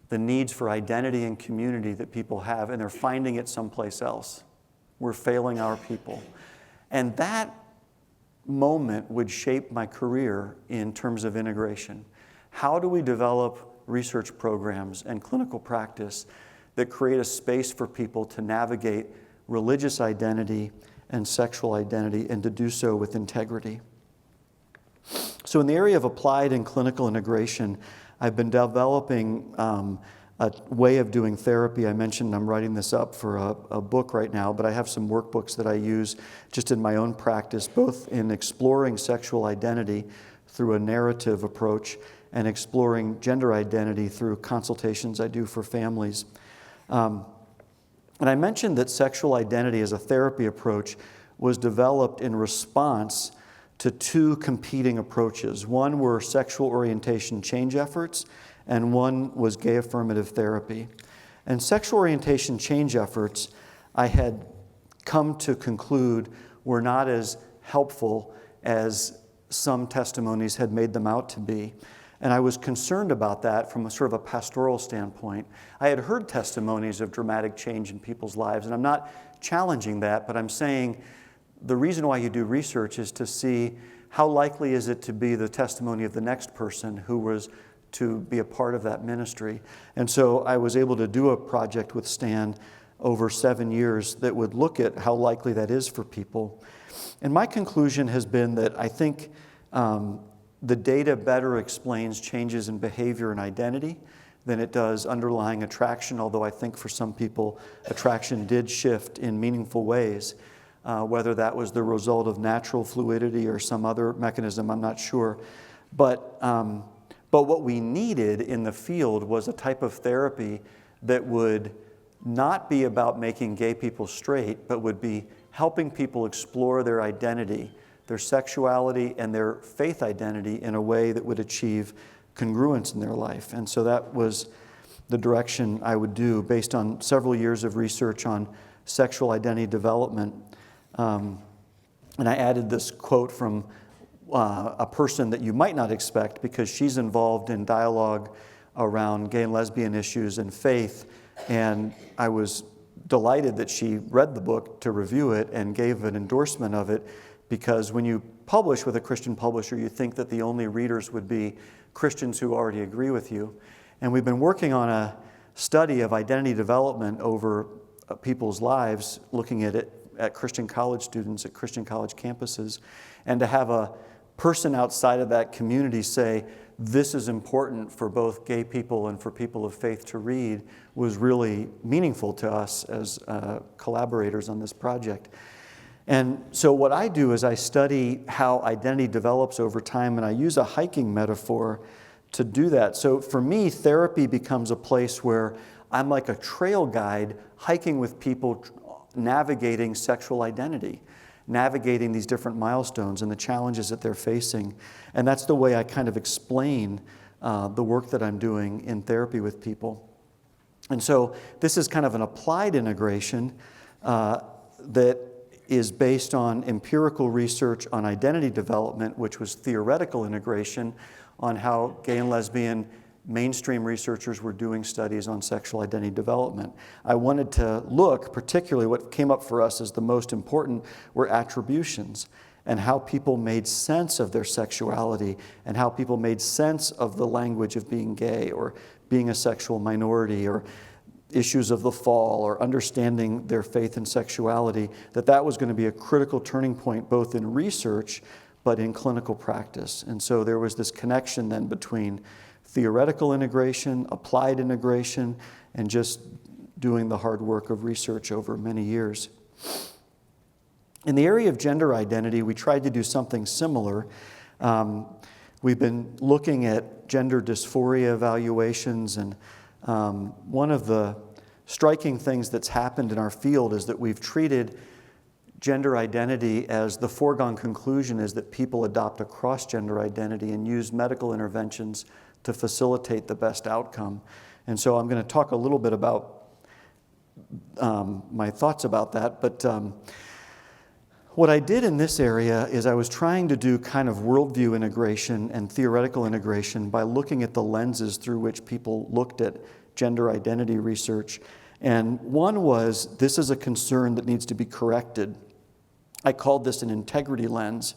the needs for identity and community that people have, and they're finding it someplace else. We're failing our people. And that moment would shape my career in terms of integration. How do we develop research programs and clinical practice that create a space for people to navigate religious identity and sexual identity and to do so with integrity? So in the area of applied and clinical integration, I've been developing a way of doing therapy. I mentioned I'm writing this up for a book right now, but I have some workbooks that I use just in my own practice, both in exploring sexual identity through a narrative approach and exploring gender identity through consultations I do for families. And I mentioned that sexual identity as a therapy approach was developed in response to two competing approaches. One were sexual orientation change efforts, and one was gay affirmative therapy. And sexual orientation change efforts, I had come to conclude, were not as helpful as some testimonies had made them out to be. And I was concerned about that from a sort of a pastoral standpoint. I had heard testimonies of dramatic change in people's lives, and I'm not challenging that, but I'm saying the reason why you do research is to see how likely is it to be the testimony of the next person who was to be a part of that ministry. And so I was able to do a project with Stan over 7 years that would look at how likely that is for people. And my conclusion has been that I think the data better explains changes in behavior and identity than it does underlying attraction, although I think for some people attraction did shift in meaningful ways. Whether that was the result of natural fluidity or some other mechanism, I'm not sure. But what we needed in the field was a type of therapy that would not be about making gay people straight, but would be helping people explore their identity, their sexuality, and their faith identity in a way that would achieve congruence in their life. And so that was the direction I would do based on several years of research on sexual identity development. And I added this quote from a person that you might not expect because she's involved in dialogue around gay and lesbian issues and faith. And I was delighted that she read the book to review it and gave an endorsement of it, because when you publish with a Christian publisher, you think that the only readers would be Christians who already agree with you. And we've been working on a study of identity development over people's lives, looking at it at Christian college students at Christian college campuses, and to have a person outside of that community say, this is important for both gay people and for people of faith to read, was really meaningful to us as collaborators on this project. And so what I do is I study how identity develops over time, and I use a hiking metaphor to do that. So for me, therapy becomes a place where I'm like a trail guide hiking with people navigating sexual identity, navigating these different milestones and the challenges that they're facing. And that's the way I kind of explain the work that I'm doing in therapy with people. And so this is kind of an applied integration that is based on empirical research on identity development, which was theoretical integration on how gay and lesbian mainstream researchers were doing studies on sexual identity development. I wanted to look, particularly what came up for us as the most important were attributions, and how people made sense of their sexuality, and how people made sense of the language of being gay or being a sexual minority, or issues of the fall, or understanding their faith and sexuality, that was going to be a critical turning point both in research but in clinical practice. And so there was this connection then between theoretical integration, applied integration, and just doing the hard work of research over many years. In the area of gender identity, we tried to do something similar. We've been looking at gender dysphoria evaluations, and one of the striking things that's happened in our field is that we've treated gender identity as the foregone conclusion is that people adopt a cross-gender identity and use medical interventions to facilitate the best outcome. And so I'm going to talk a little bit about my thoughts about that, but what I did in this area is I was trying to do kind of worldview integration and theoretical integration by looking at the lenses through which people looked at gender identity research. And one was, this is a concern that needs to be corrected. I called this an integrity lens.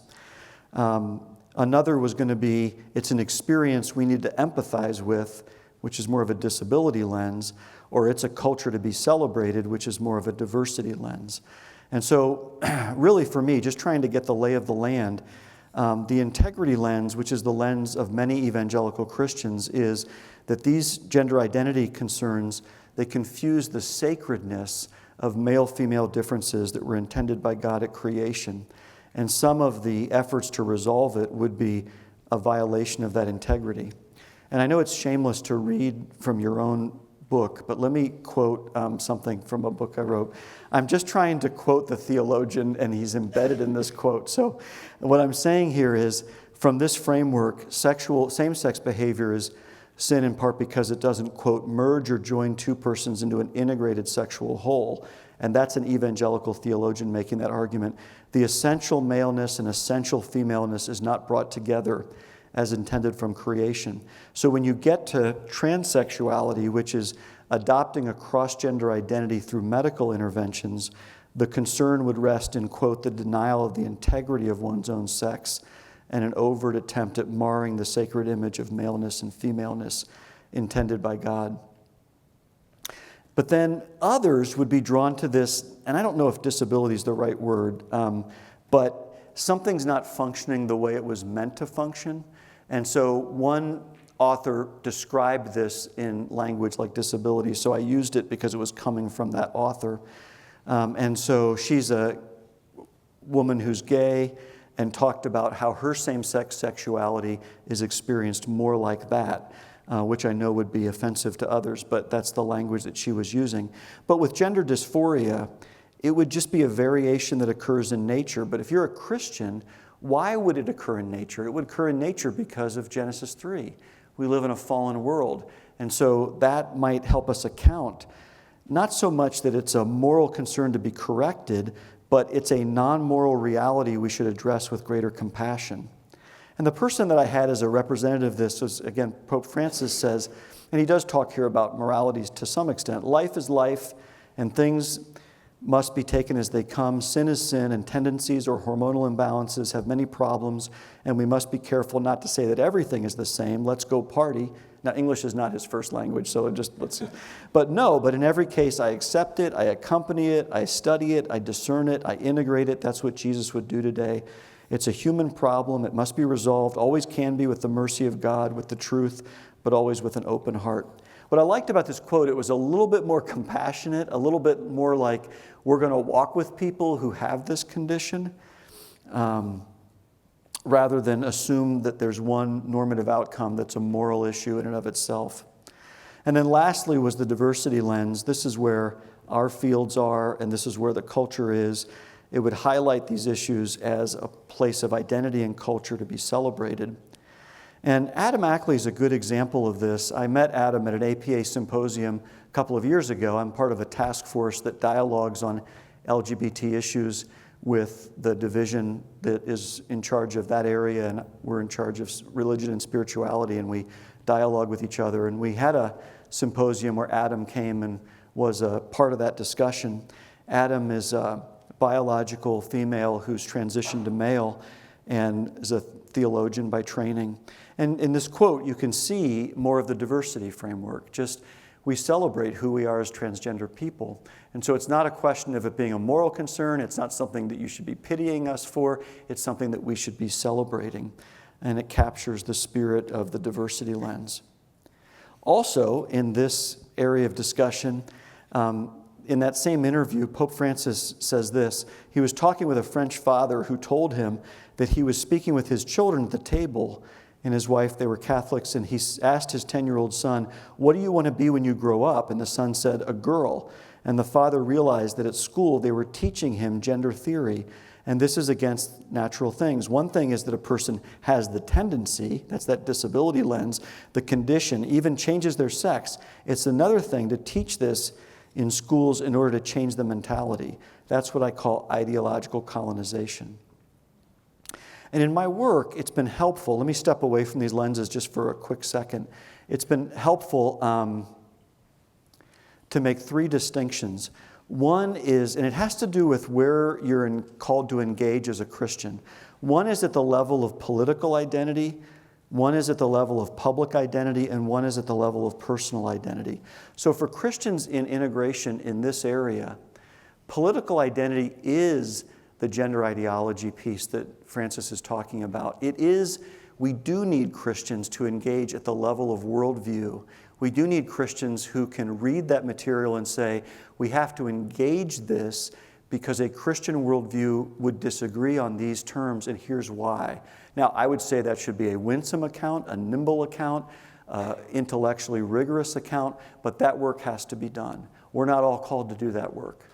Another was going to be, it's an experience we need to empathize with, which is more of a disability lens, or it's a culture to be celebrated, which is more of a diversity lens. And so really for me, just trying to get the lay of the land, the integrity lens, which is the lens of many evangelical Christians, is that these gender identity concerns, they confuse the sacredness of male-female differences that were intended by God at creation. And some of the efforts to resolve it would be a violation of that integrity. And I know it's shameless to read from your own book, but let me quote something from a book I wrote. I'm just trying to quote the theologian, and he's embedded in this quote. So what I'm saying here is, from this framework, same-sex behavior is sin in part because it doesn't, quote, merge or join two persons into an integrated sexual whole. And that's an evangelical theologian making that argument. The essential maleness and essential femaleness is not brought together as intended from creation. So when you get to transsexuality, which is adopting a cross-gender identity through medical interventions, the concern would rest in, quote, the denial of the integrity of one's own sex and an overt attempt at marring the sacred image of maleness and femaleness intended by God. But then others would be drawn to this, and I don't know if disability is the right word, but something's not functioning the way it was meant to function. And so one author described this in language like disability, so I used it because it was coming from that author. And so she's a woman who's gay and talked about how her same-sex sexuality is experienced more like that, which I know would be offensive to others, but that's the language that she was using. But with gender dysphoria, it would just be a variation that occurs in nature. But if you're a Christian, why would it occur in nature? It would occur in nature because of Genesis 3. We live in a fallen world. And so that might help us account, not so much that it's a moral concern to be corrected, but it's a non-moral reality we should address with greater compassion. And the person that I had as a representative of this was, again, Pope Francis says, and he does talk here about morality to some extent, life is life, and things must be taken as they come. Sin is sin, and tendencies or hormonal imbalances have many problems, and we must be careful not to say that everything is the same. Let's go party. Now, English is not his first language, so but in every case, I accept it, I accompany it, I study it, I discern it, I integrate it. That's what Jesus would do today. It's a human problem. It must be resolved, always can be, with the mercy of God, with the truth, but always with an open heart. What I liked about this quote, it was a little bit more compassionate, a little bit more like we're going to walk with people who have this condition, rather than assume that there's one normative outcome that's a moral issue in and of itself. And then lastly was the diversity lens. This is where our fields are, and this is where the culture is. It would highlight these issues as a place of identity and culture to be celebrated. And Adam Ackley is a good example of this. I met Adam at an APA symposium a couple of years ago. I'm part of a task force that dialogues on LGBT issues. with the division that is in charge of that area, and we're in charge of religion and spirituality, and we dialogue with each other. And we had a symposium where Adam came and was a part of that discussion. Adam is a biological female who's transitioned to male and is a theologian by training. And in this quote, you can see more of the diversity framework. Just we celebrate who we are as transgender people. And so it's not a question of it being a moral concern. It's not something that you should be pitying us for. It's something that we should be celebrating. And it captures the spirit of the diversity lens. Also, in this area of discussion, in that same interview, Pope Francis says this. He was talking with a French father who told him that he was speaking with his children at the table, and his wife, they were Catholics, and he asked his 10-year-old son, "What do you want to be when you grow up?" And the son said, "A girl." And the father realized that at school they were teaching him gender theory, and this is against natural things. One thing is that a person has the tendency, that's that disability lens, the condition, even changes their sex. It's another thing to teach this in schools in order to change the mentality. That's what I call ideological colonization. And in my work, it's been helpful. Let me step away from these lenses just for a quick second. It's been helpful to make three distinctions. One is, and it has to do with where you're called to engage as a Christian. One is at the level of political identity, one is at the level of public identity, and one is at the level of personal identity. So for Christians in integration in this area, political identity is the gender ideology piece that Francis is talking about. It is, we do need Christians to engage at the level of worldview. We do need Christians who can read that material and say, we have to engage this because a Christian worldview would disagree on these terms, and here's why. Now, I would say that should be a winsome account, a nimble account, intellectually rigorous account, but that work has to be done. We're not all called to do that work.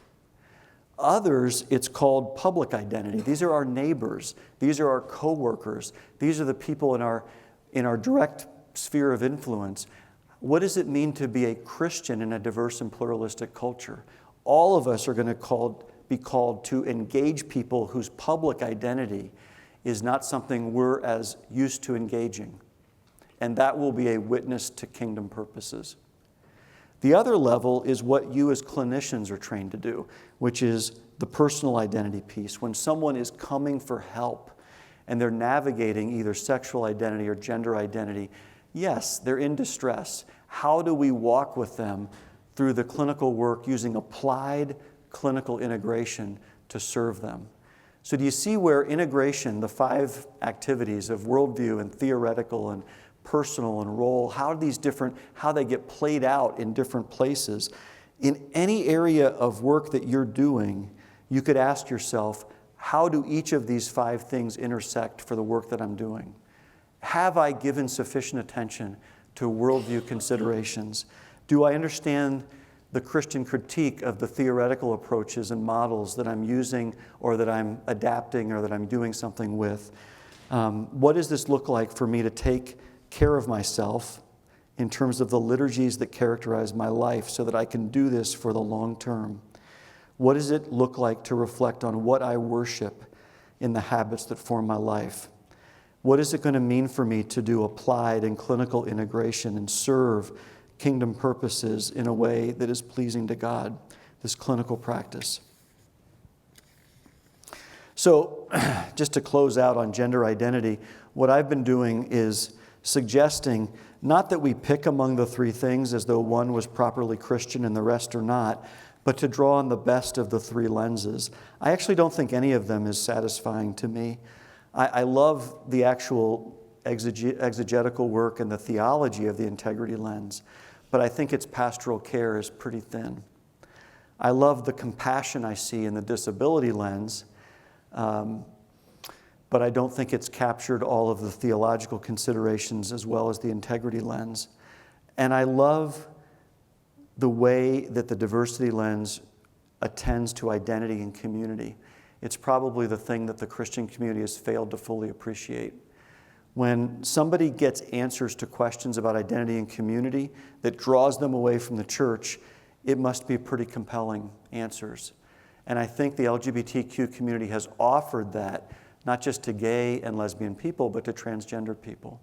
Others, it's called public identity. These are our neighbors. These are our coworkers. These are the people in our direct sphere of influence. What does it mean to be a Christian in a diverse and pluralistic culture? All of us are going to be called to engage people whose public identity is not something we're as used to engaging. And that will be a witness to kingdom purposes. The other level is what you as clinicians are trained to do, which is the personal identity piece. When someone is coming for help and they're navigating either sexual identity or gender identity, yes, they're in distress. How do we walk with them through the clinical work using applied clinical integration to serve them? So do you see where integration, the 5 activities of worldview and theoretical and personal and role, how they get played out in different places? In any area of work that you're doing, you could ask yourself, how do each of these 5 things intersect for the work that I'm doing? Have I given sufficient attention to worldview considerations? Do I understand the Christian critique of the theoretical approaches and models that I'm using or that I'm adapting or that I'm doing something with? What does this look like for me to take care of myself in terms of the liturgies that characterize my life so that I can do this for the long term? What does it look like to reflect on what I worship in the habits that form my life? What is it going to mean for me to do applied and clinical integration and serve kingdom purposes in a way that is pleasing to God, this clinical practice? So, just to close out on gender identity, what I've been doing is suggesting not that we pick among the 3 things as though one was properly Christian and the rest are not, but to draw on the best of the 3 lenses. I actually don't think any of them is satisfying to me. I love the actual exegetical work and the theology of the integrity lens, but I think its pastoral care is pretty thin. I love the compassion I see in the disability lens, but I don't think it's captured all of the theological considerations as well as the integrity lens. And I love the way that the diversity lens attends to identity and community. It's probably the thing that the Christian community has failed to fully appreciate. When somebody gets answers to questions about identity and community that draws them away from the church, it must be pretty compelling answers. And I think the LGBTQ community has offered that, not just to gay and lesbian people, but to transgender people.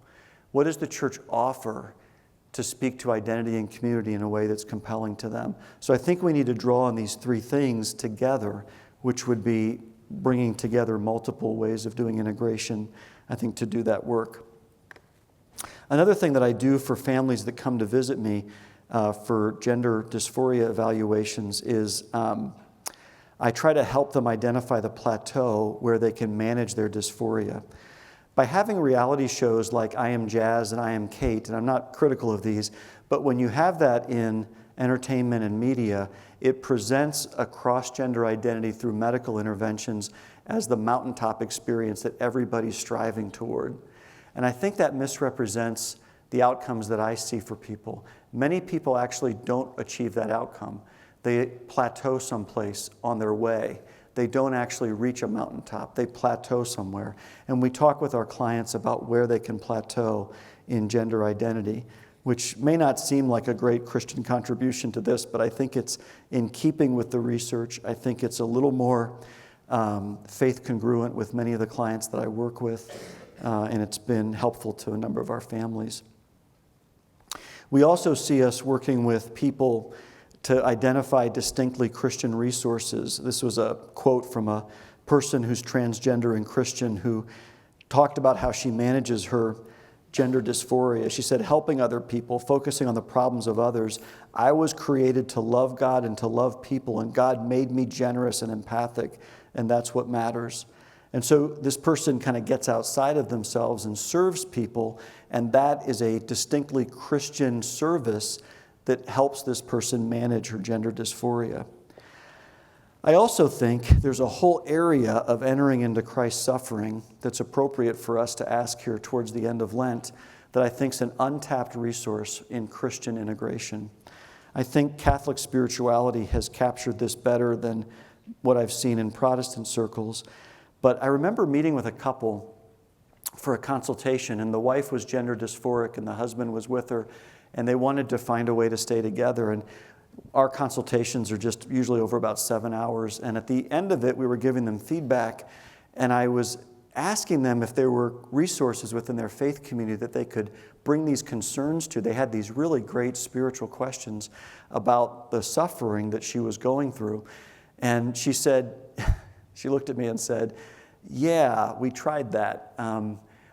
What does the church offer to speak to identity and community in a way that's compelling to them? So I think we need to draw on these three things together, which would be bringing together multiple ways of doing integration, I think, to do that work. Another thing that I do for families that come to visit me for gender dysphoria evaluations is I try to help them identify the plateau where they can manage their dysphoria. By having reality shows like I Am Jazz and I Am Kate, and I'm not critical of these, but when you have that in entertainment and media, it presents a cross-gender identity through medical interventions as the mountaintop experience that everybody's striving toward. And I think that misrepresents the outcomes that I see for people. Many people actually don't achieve that outcome. They plateau someplace on their way. They don't actually reach a mountaintop. They plateau somewhere. And we talk with our clients about where they can plateau in gender identity, which may not seem like a great Christian contribution to this, but I think it's in keeping with the research. I think it's a little more faith congruent with many of the clients that I work with, and it's been helpful to a number of our families. We also see us working with people to identify distinctly Christian resources. This was a quote from a person who's transgender and Christian who talked about how she manages her gender dysphoria. She said, helping other people, focusing on the problems of others. I was created to love God and to love people, and God made me generous and empathic, and that's what matters. And so this person kind of gets outside of themselves and serves people, and that is a distinctly Christian service that helps this person manage her gender dysphoria. I also think there's a whole area of entering into Christ's suffering that's appropriate for us to ask here towards the end of Lent that I think is an untapped resource in Christian integration. I think Catholic spirituality has captured this better than what I've seen in Protestant circles. But I remember meeting with a couple for a consultation, and the wife was gender dysphoric and the husband was with her, and they wanted to find a way to stay together. And our consultations are just usually over about 7 hours. And at the end of it, we were giving them feedback, and I was asking them if there were resources within their faith community that they could bring these concerns to. They had these really great spiritual questions about the suffering that she was going through. And she said, she looked at me and said, yeah, we tried that.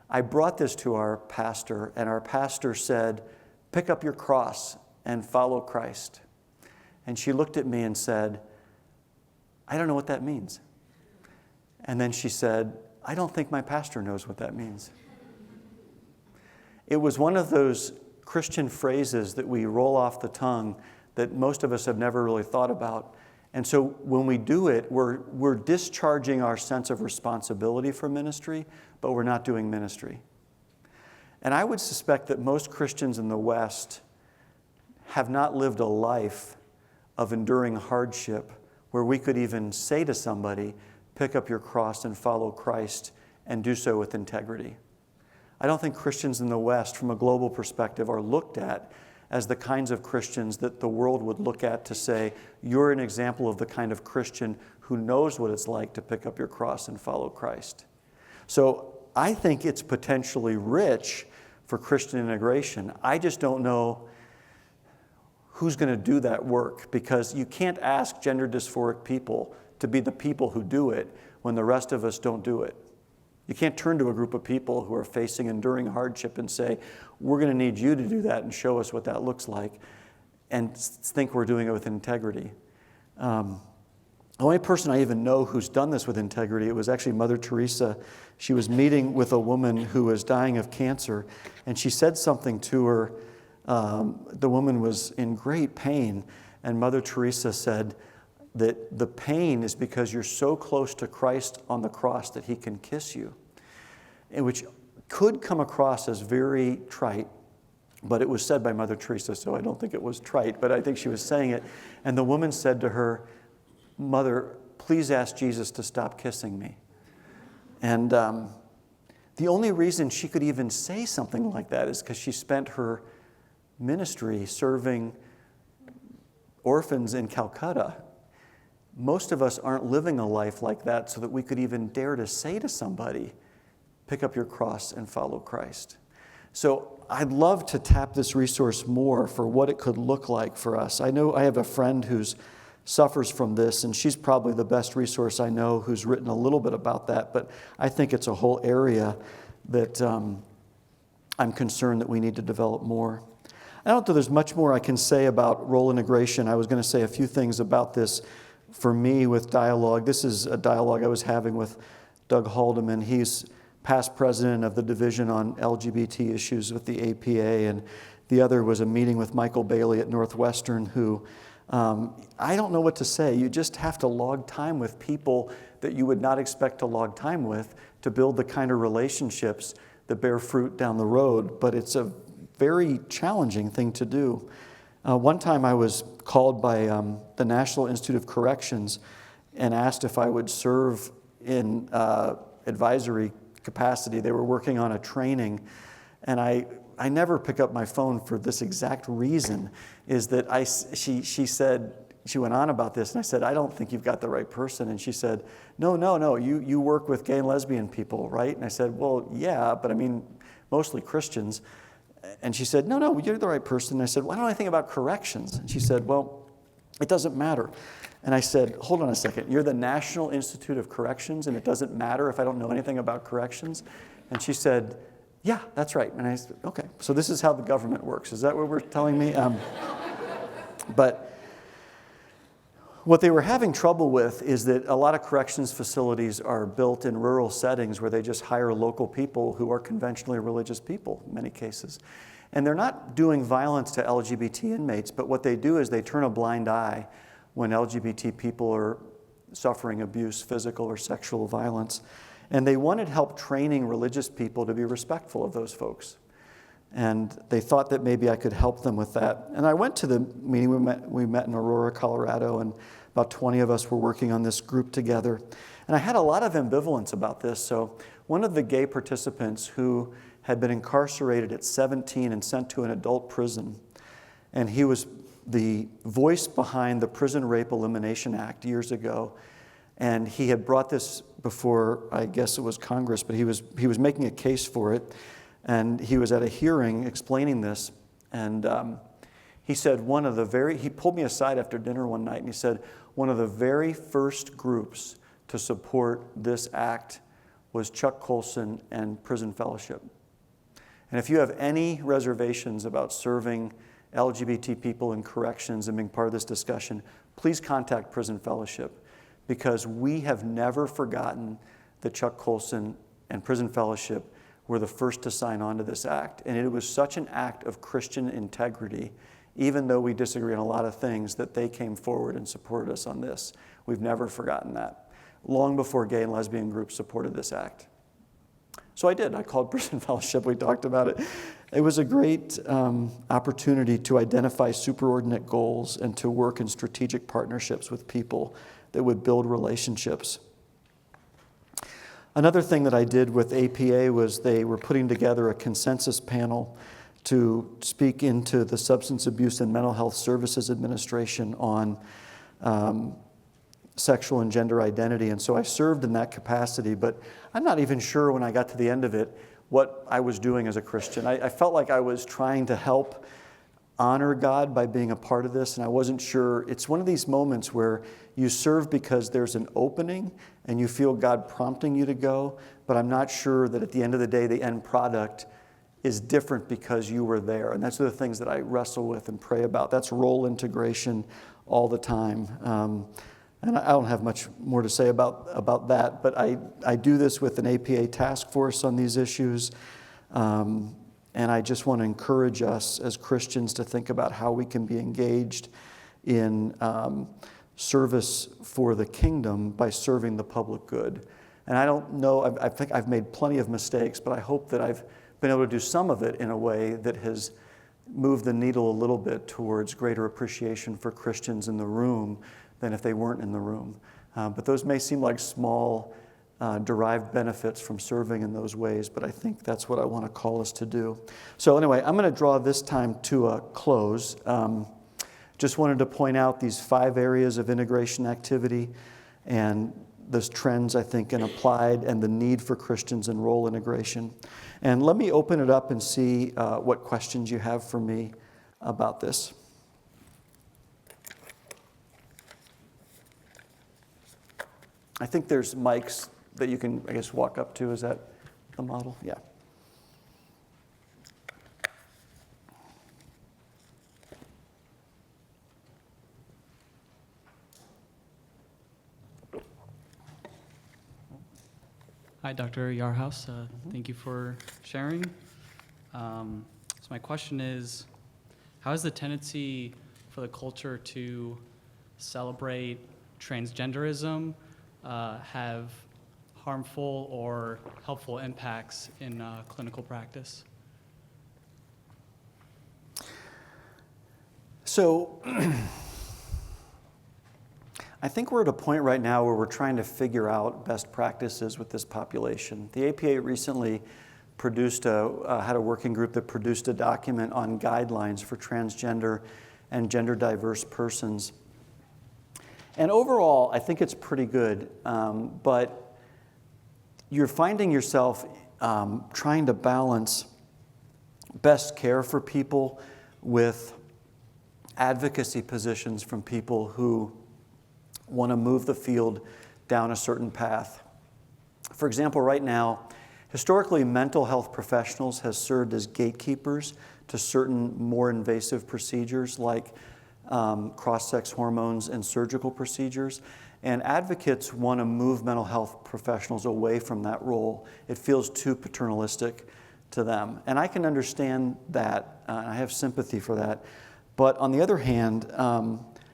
I brought this to our pastor, and our pastor said, pick up your cross and follow Christ. And she looked at me and said, I don't know what that means. And then she said, I don't think my pastor knows what that means. It was one of those Christian phrases that we roll off the tongue that most of us have never really thought about. And so when we do it, we're discharging our sense of responsibility for ministry, but we're not doing ministry. And I would suspect that most Christians in the West have not lived a life of enduring hardship where we could even say to somebody, pick up your cross and follow Christ and do so with integrity. I don't think Christians in the West, from a global perspective, are looked at as the kinds of Christians that the world would look at to say, you're an example of the kind of Christian who knows what it's like to pick up your cross and follow Christ. So I think it's potentially rich for Christian integration. I just don't know who's going to do that work, because you can't ask gender dysphoric people to be the people who do it when the rest of us don't do it. You can't turn to a group of people who are facing enduring hardship and say, we're going to need you to do that and show us what that looks like, and think we're doing it with integrity. The only person I even know who's done this with integrity, it was actually Mother Teresa. She was meeting with a woman who was dying of cancer, and she said something to her. The woman was in great pain, and Mother Teresa said that the pain is because you're so close to Christ on the cross that he can kiss you, which could come across as very trite, but it was said by Mother Teresa, so I don't think it was trite, but I think she was saying it. And the woman said to her, Mother, please ask Jesus to stop kissing me. And the only reason she could even say something like that is because she spent her ministry serving orphans in Calcutta. most of us aren't living a life like that so that we could even dare to say to somebody, pick up your cross and follow Christ. So I'd love to tap this resource more for what it could look like for us. I know I have a friend who suffers from this, and she's probably the best resource I know who's written a little bit about that, but I think it's a whole area that I'm concerned that we need to develop more. I don't think there's much more I can say about role integration. I was going to say a few things about this for me with dialogue. This is a dialogue I was having with Doug Haldeman. He's past president of the Division on LGBT issues with the APA, and the other was a meeting with Michael Bailey at Northwestern, who I don't know what to say. You just have to log time with people that you would not expect to log time with to build the kind of relationships that bear fruit down the road, but it's a very challenging thing to do. One time I was called by the National Institute of Corrections and asked if I would serve in advisory capacity. They were working on a training, and I never pick up my phone for this exact reason, is that she said, she went on about this, and I said, I don't think you've got the right person. And she said, no, you work with gay and lesbian people, right? And I said, well, yeah, but I mean, mostly Christians. And she said, no, you're the right person. And I said, well, I don't know anything about corrections. And she said, well, it doesn't matter. And I said, hold on a second. You're the National Institute of Corrections, and it doesn't matter if I don't know anything about corrections? And she said, yeah, that's right. And I said, okay, so this is how the government works. Is that what we're telling me? But what they were having trouble with is that a lot of corrections facilities are built in rural settings where they just hire local people who are conventionally religious people in many cases. And they're not doing violence to LGBT inmates, but what they do is they turn a blind eye when LGBT people are suffering abuse, physical or sexual violence. And they wanted help training religious people to be respectful of those folks. And they thought that maybe I could help them with that. And I went to the meeting. We met in Aurora, Colorado, and about 20 of us were working on this group together. And I had a lot of ambivalence about this. So one of the gay participants who had been incarcerated at 17 and sent to an adult prison, and he was the voice behind the Prison Rape Elimination Act years ago. And he had brought this before, I guess it was Congress, but he was making a case for it. And he was at a hearing explaining this. And he said he pulled me aside after dinner one night and he said, one of the very first groups to support this act was Chuck Colson and Prison Fellowship. And if you have any reservations about serving LGBT people in corrections and being part of this discussion, please contact Prison Fellowship, because we have never forgotten that Chuck Colson and Prison Fellowship were the first to sign on to this act. And it was such an act of Christian integrity, even though we disagree on a lot of things, that they came forward and supported us on this. We've never forgotten that, long before gay and lesbian groups supported this act. So I did. I called Prison Fellowship. We talked about it. It was a great opportunity to identify superordinate goals and to work in strategic partnerships with people that would build relationships. Another thing that I did with APA was they were putting together a consensus panel to speak into the Substance Abuse and Mental Health Services Administration on sexual and gender identity. And so I served in that capacity, but I'm not even sure when I got to the end of it what I was doing as a Christian. I felt like I was trying to help honor God by being a part of this, and I wasn't sure. It's one of these moments where you serve because there's an opening and you feel God prompting you to go, but I'm not sure that at the end of the day the end product is different because you were there. And that's the things that I wrestle with and pray about. That's role integration all the time. And I don't have much more to say about that, but I do this with an APA task force on these issues. And I just want to encourage us as Christians to think about how we can be engaged in service for the kingdom by serving the public good. And I don't know, I think I've made plenty of mistakes, but I hope that I've been able to do some of it in a way that has moved the needle a little bit towards greater appreciation for Christians in the room than if they weren't in the room. But those may seem like small derived benefits from serving in those ways, but I think that's what I want to call us to do. So anyway, I'm going to draw this time to a close. just wanted to point out these 5 areas of integration activity and those trends, I think, in applied and the need for Christians in role integration. And let me open it up and see what questions you have for me about this. I think there's mics that you can, I guess, walk up to. Is that the model? Yeah. Hi, Dr. Yarhouse. Thank you for sharing. So my question is, how is the tendency for the culture to celebrate transgenderism have harmful or helpful impacts in clinical practice? So I think we're at a point right now where we're trying to figure out best practices with this population. The APA recently produced had a working group that produced a document on guidelines for transgender and gender diverse persons. And overall, I think it's pretty good, but you're finding yourself trying to balance best care for people with advocacy positions from people who want to move the field down a certain path. For example, right now, historically, mental health professionals has served as gatekeepers to certain more invasive procedures like cross-sex hormones and surgical procedures. And advocates want to move mental health professionals away from that role. It feels too paternalistic to them. And I can understand that. I have sympathy for that. But on the other hand,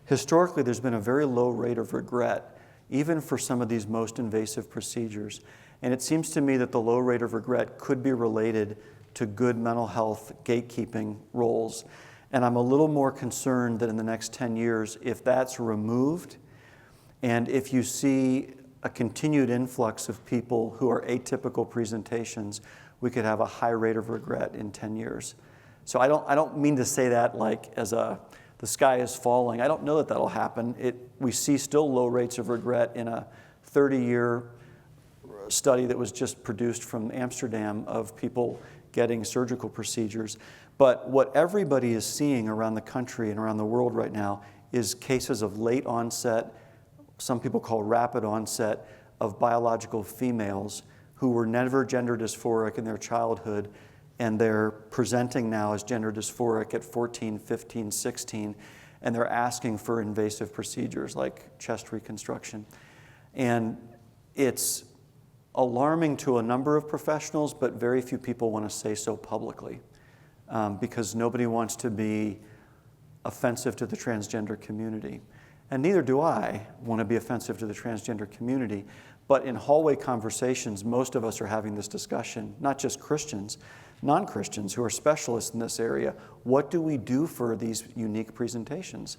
historically, there's been a very low rate of regret, even for some of these most invasive procedures. And it seems to me that the low rate of regret could be related to good mental health gatekeeping roles. And I'm a little more concerned that in the next 10 years, if that's removed, and if you see a continued influx of people who are atypical presentations, we could have a high rate of regret in 10 years. So I don't mean to say that like as the sky is falling. I don't know that that'll happen. We see still low rates of regret in a 30-year study that was just produced from Amsterdam of people getting surgical procedures. But what everybody is seeing around the country and around the world right now is cases of late onset, some people call rapid onset, of biological females who were never gender dysphoric in their childhood, and they're presenting now as gender dysphoric at 14, 15, 16, and they're asking for invasive procedures like chest reconstruction. And it's alarming to a number of professionals, but very few people want to say so publicly because nobody wants to be offensive to the transgender community. And neither do I want to be offensive to the transgender community. But in hallway conversations, most of us are having this discussion, not just Christians, non-Christians who are specialists in this area. What do we do for these unique presentations?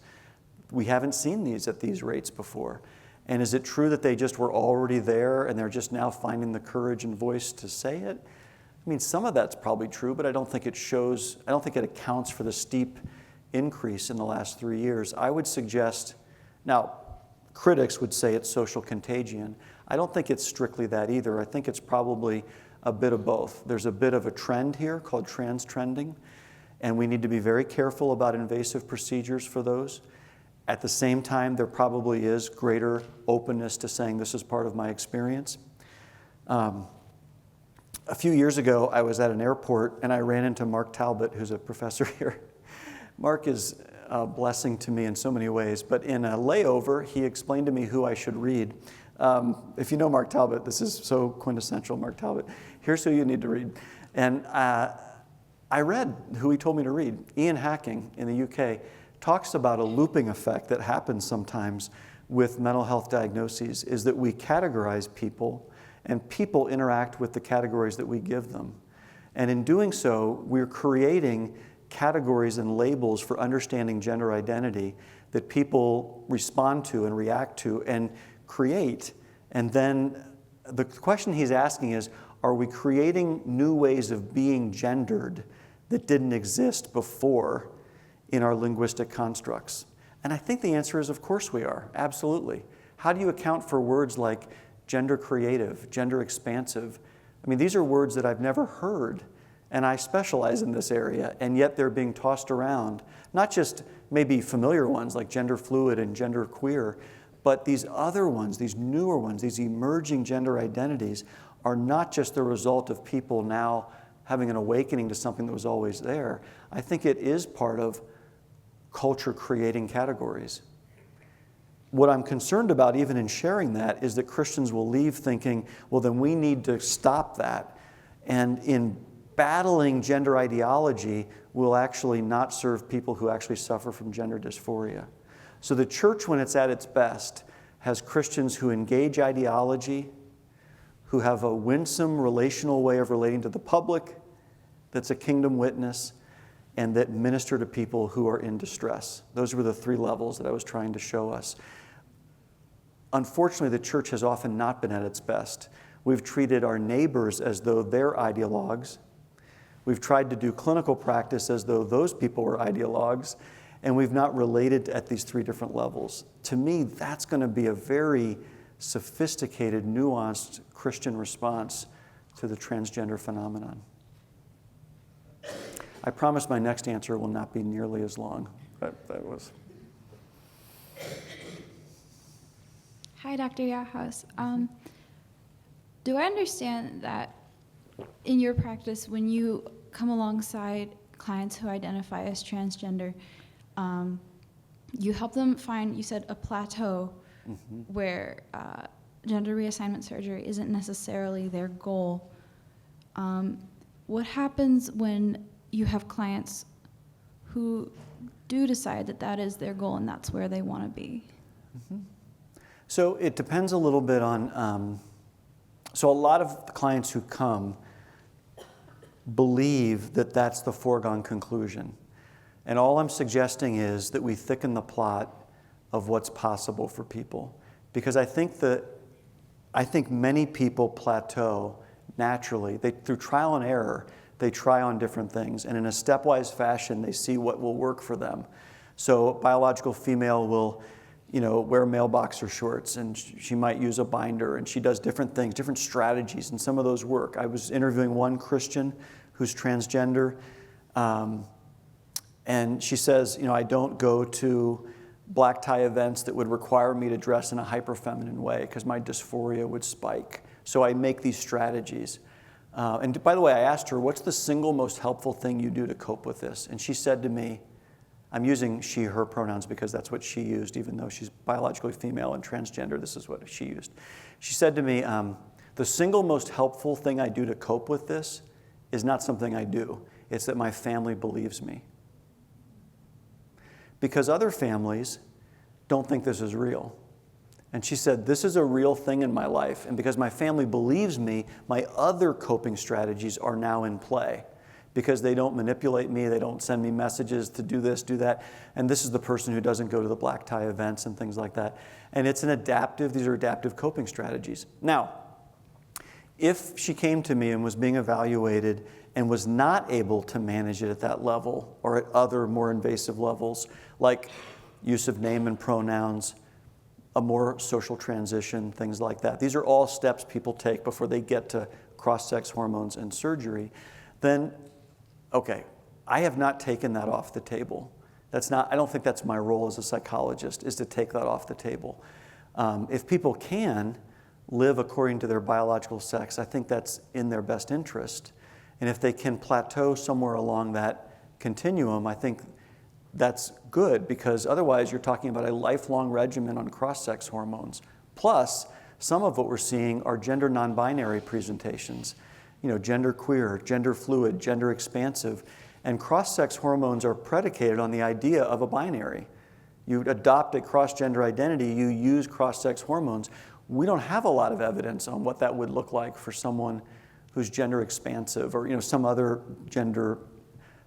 We haven't seen these at these rates before. And is it true that they just were already there and they're just now finding the courage and voice to say it? I mean, some of that's probably true, but I don't think it accounts for the steep increase in the last 3 years. I would suggest, now, critics would say it's social contagion. I don't think it's strictly that either. I think it's probably a bit of both. There's a bit of a trend here called trans trending, and we need to be very careful about invasive procedures for those. At the same time, there probably is greater openness to saying this is part of my experience. A few years ago, I was at an airport and I ran into Mark Talbot, who's a professor here. Mark is a blessing to me in so many ways, but in a layover, he explained to me who I should read. If you know Mark Talbot, this is so quintessential Mark Talbot. Here's who you need to read. And I read who he told me to read. Ian Hacking in the UK talks about a looping effect that happens sometimes with mental health diagnoses, is that we categorize people and people interact with the categories that we give them. And in doing so, we're creating categories and labels for understanding gender identity that people respond to and react to and create. And then the question he's asking is, are we creating new ways of being gendered that didn't exist before in our linguistic constructs? And I think the answer is, of course we are, absolutely. How do you account for words like gender creative, gender expansive? I mean, these are words that I've never heard, and I specialize in this area, and yet they're being tossed around. Not just maybe familiar ones like gender fluid and gender queer, but these other ones, these newer ones, these emerging gender identities are not just the result of people now having an awakening to something that was always there. I think it is part of culture creating categories. What I'm concerned about, even in sharing that, is that Christians will leave thinking, well, then we need to stop that. And in battling gender ideology, will actually not serve people who actually suffer from gender dysphoria. So the church, when it's at its best, has Christians who engage ideology, who have a winsome relational way of relating to the public, that's a kingdom witness, and that minister to people who are in distress. Those were the three levels that I was trying to show us. Unfortunately, the church has often not been at its best. We've treated our neighbors as though they're ideologues. We've tried to do clinical practice as though those people were ideologues, and we've not related at these three different levels. To me, that's going to be a very sophisticated, nuanced Christian response to the transgender phenomenon. I promise my next answer will not be nearly as long. That was. Hi, Dr. Yarhouse. Do I understand that in your practice, when you come alongside clients who identify as transgender, you help them find, you said, a plateau where gender reassignment surgery isn't necessarily their goal? What happens when you have clients who do decide that that is their goal and that's where they want to be? So it depends a little bit on, so a lot of the clients who come believe that that's the foregone conclusion. And all I'm suggesting is that we thicken the plot of what's possible for people. Because I think many people plateau naturally. Through trial and error, they try on different things. And in a stepwise fashion, they see what will work for them. So a biological female will wear male boxer shorts, and she might use a binder, and she does different things, different strategies, and some of those work. I was interviewing one Christian who's transgender, and she says, I don't go to black tie events that would require me to dress in a hyper-feminine way because my dysphoria would spike. So I make these strategies. And by the way, I asked her, what's the single most helpful thing you do to cope with this? And she said to me, I'm using she, her pronouns because that's what she used, even though she's biologically female and transgender, this is what she used. She said to me, the single most helpful thing I do to cope with this is not something I do. It's that my family believes me. Because other families don't think this is real. And she said, this is a real thing in my life. And because my family believes me, my other coping strategies are now in play. Because they don't manipulate me, they don't send me messages to do this, do that. And this is the person who doesn't go to the black tie events and things like that. And these are adaptive coping strategies. Now, if she came to me and was being evaluated and was not able to manage it at that level or at other more invasive levels, like use of name and pronouns, a more social transition, things like that. These are all steps people take before they get to cross-sex hormones and surgery. Then, okay, I have not taken that off the table. I don't think that's my role as a psychologist, is to take that off the table. If people can live according to their biological sex, I think that's in their best interest. And if they can plateau somewhere along that continuum, I think that's good, because otherwise you're talking about a lifelong regimen on cross-sex hormones. Plus, some of what we're seeing are gender non-binary presentations. Gender queer, gender fluid, gender expansive. And cross-sex hormones are predicated on the idea of a binary. You adopt a cross-gender identity, you use cross-sex hormones. We don't have a lot of evidence on what that would look like for someone who's gender expansive or some other gender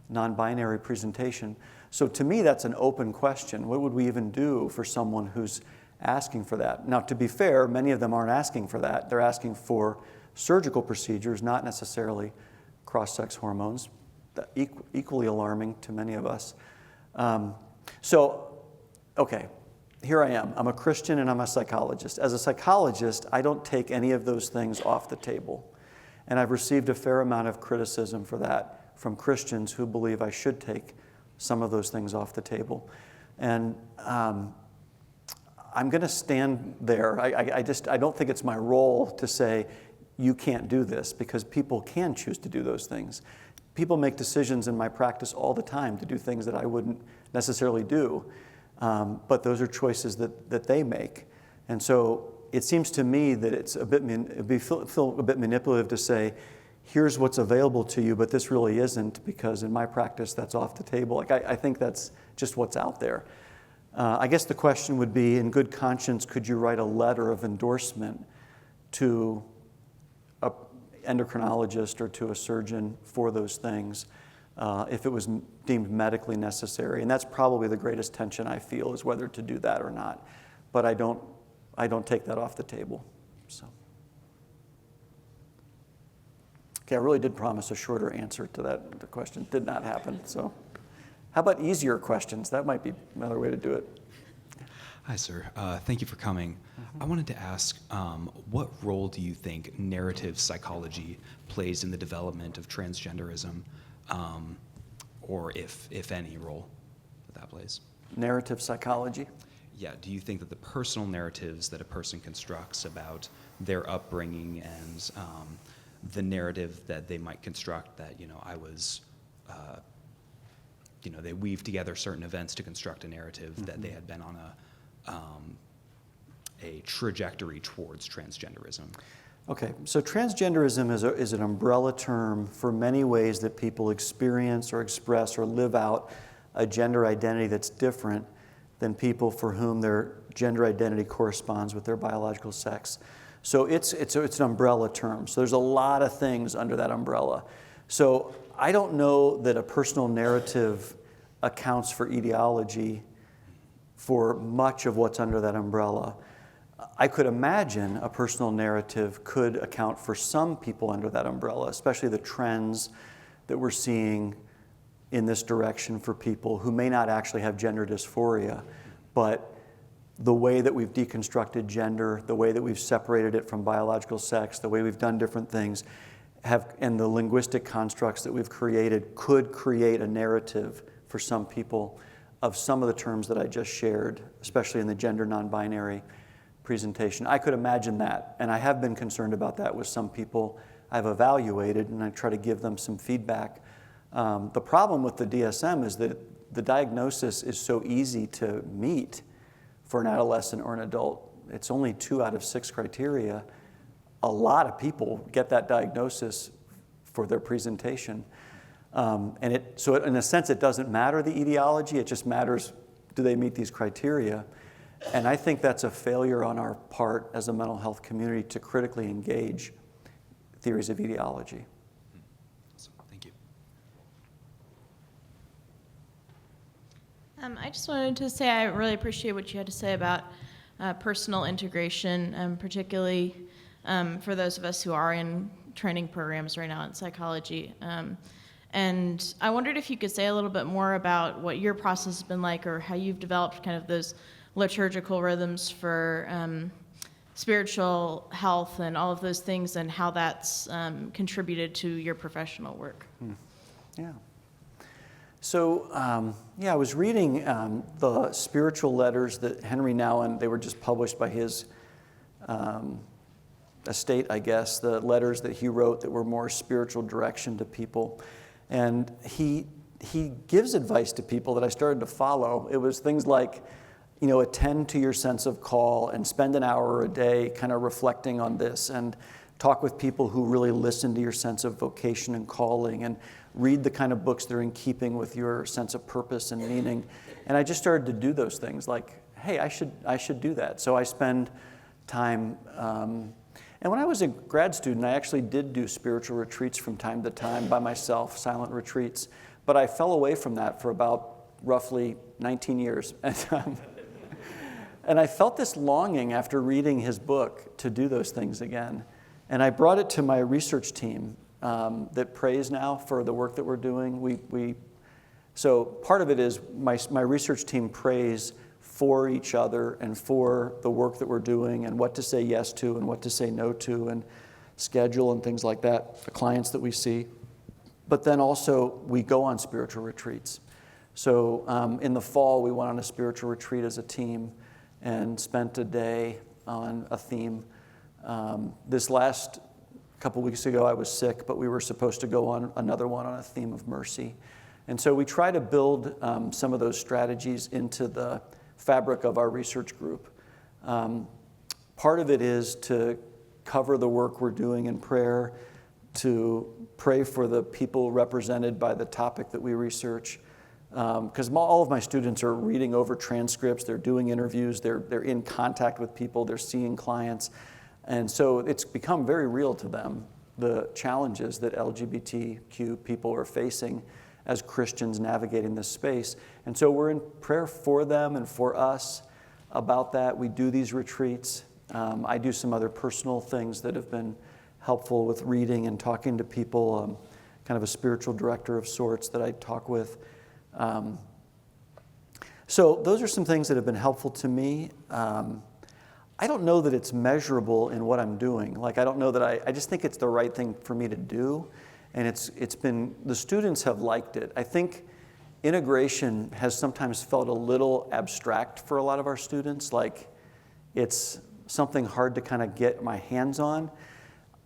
non-binary presentation. So to me, that's an open question. What would we even do for someone who's asking for that? Now, to be fair, many of them aren't asking for that. They're asking for surgical procedures, not necessarily cross-sex hormones. Equally alarming to many of us. okay, here I am. I'm a Christian and I'm a psychologist. As a psychologist, I don't take any of those things off the table. And I've received a fair amount of criticism for that from Christians who believe I should take some of those things off the table. And I'm going to stand there. I don't think it's my role to say, you can't do this, because people can choose to do those things. People make decisions in my practice all the time to do things that I wouldn't necessarily do. But those are choices that they make. And so it seems to me that it's a bit feel a bit manipulative to say, here's what's available to you, but this really isn't, because in my practice that's off the table. Like I think that's just what's out there. I guess the question would be, in good conscience, could you write a letter of endorsement to an endocrinologist or to a surgeon for those things? If it was deemed medically necessary. And that's probably the greatest tension I feel, is whether to do that or not. But I don't take that off the table. So. Okay, I really did promise a shorter answer to the question. Did not happen. So how about easier questions? That might be another way to do it. Hi, sir. Thank you for coming. I wanted to ask, what role do you think narrative psychology plays in the development of transgenderism? Or if any role that plays. Narrative psychology? Yeah, do you think that the personal narratives that a person constructs about their upbringing and the narrative that they might construct that, I was, they weave together certain events to construct a narrative that they had been on a trajectory towards transgenderism? Okay, so transgenderism is an umbrella term for many ways that people experience or express or live out a gender identity that's different than people for whom their gender identity corresponds with their biological sex. So it's an umbrella term. So there's a lot of things under that umbrella. So I don't know that a personal narrative accounts for etiology for much of what's under that umbrella. I could imagine a personal narrative could account for some people under that umbrella, especially the trends that we're seeing in this direction for people who may not actually have gender dysphoria, but the way that we've deconstructed gender, the way that we've separated it from biological sex, the way we've done different things, and the linguistic constructs that we've created could create a narrative for some people of some of the terms that I just shared, especially in the gender non-binary presentation. I could imagine that, and I have been concerned about that with some people I've evaluated, and I try to give them some feedback. The problem with the DSM is that the diagnosis is so easy to meet for an adolescent or an adult. It's only 2 out of 6 criteria. A lot of people get that diagnosis for their presentation. So in a sense, it doesn't matter the etiology, it just matters, do they meet these criteria? And I think that's a failure on our part as a mental health community to critically engage theories of etiology. Awesome. Thank you. I just wanted to say I really appreciate what you had to say about personal integration, particularly for those of us who are in training programs right now in psychology. And I wondered if you could say a little bit more about what your process has been like, or how you've developed kind of those liturgical rhythms for spiritual health and all of those things, and how that's contributed to your professional work. Yeah. So, I was reading the spiritual letters that Henry Nouwen, they were just published by his estate, I guess, the letters that he wrote that were more spiritual direction to people. And he gives advice to people that I started to follow. It was things like, attend to your sense of call and spend an hour a day kind of reflecting on this, and talk with people who really listen to your sense of vocation and calling, and read the kind of books that are in keeping with your sense of purpose and meaning. And I just started to do those things like, hey, I should do that. So I spend time, and when I was a grad student, I actually did do spiritual retreats from time to time by myself, silent retreats. But I fell away from that for about roughly 19 years. And I felt this longing after reading his book to do those things again. And I brought it to my research team that prays now for the work that we're doing. So part of it is my research team prays for each other and for the work that we're doing and what to say yes to and what to say no to and schedule and things like that, the clients that we see. But then also we go on spiritual retreats. So in the fall, we went on a spiritual retreat as a team and spent a day on a theme. This last couple weeks ago, I was sick, but we were supposed to go on another one on a theme of mercy. And so we try to build some of those strategies into the fabric of our research group. Part of it is to cover the work we're doing in prayer, to pray for the people represented by the topic that we research. Because all of my students are reading over transcripts, they're doing interviews, they're in contact with people, they're seeing clients. And so it's become very real to them, the challenges that LGBTQ people are facing as Christians navigating this space. And so we're in prayer for them and for us about that. We do these retreats. I do some other personal things that have been helpful with reading and talking to people, kind of a spiritual director of sorts that I talk with. So those are some things that have been helpful to me. I don't know that it's measurable in what I'm doing. Like, I don't know that I just think it's the right thing for me to do. And it's been, the students have liked it. I think integration has sometimes felt a little abstract for a lot of our students. Like, it's something hard to kind of get my hands on.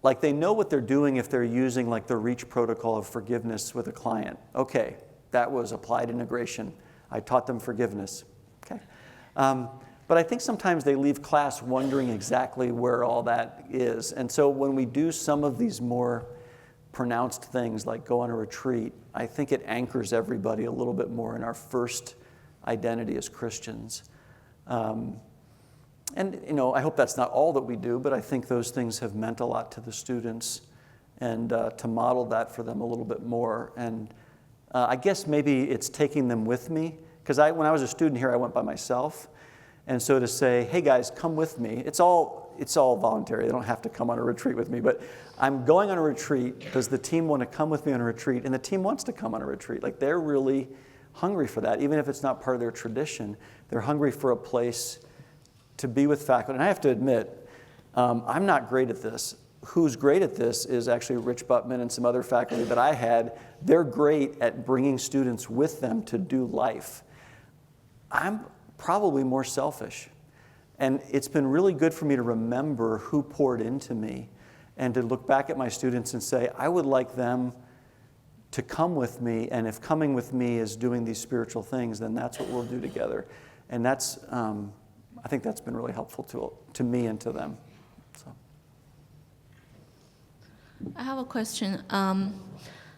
Like, they know what they're doing if they're using like the REACH protocol of forgiveness with a client. Okay, that was applied integration. I taught them forgiveness. Okay. But I think sometimes they leave class wondering exactly where all that is. And so when we do some of these more pronounced things like go on a retreat, I think it anchors everybody a little bit more in our first identity as Christians. And I hope that's not all that we do, but I think those things have meant a lot to the students, and to model that for them a little bit more. And I guess maybe it's taking them with me, because when I was a student here, I went by myself. And so to say, hey guys, come with me, it's all voluntary. They don't have to come on a retreat with me, but I'm going on a retreat. Does the team want to come with me on a retreat? And the team wants to come on a retreat. Like, they're really hungry for that, even if it's not part of their tradition. They're hungry for a place to be with faculty. And I have to admit, I'm not great at this. Who's great at this is actually Rich Buttman and some other faculty that I had. They're great at bringing students with them to do life. I'm probably more selfish. And it's been really good for me to remember who poured into me and to look back at my students and say, I would like them to come with me, and if coming with me is doing these spiritual things, then that's what we'll do together. And that's, I think that's been really helpful to me and to them. So. I have a question.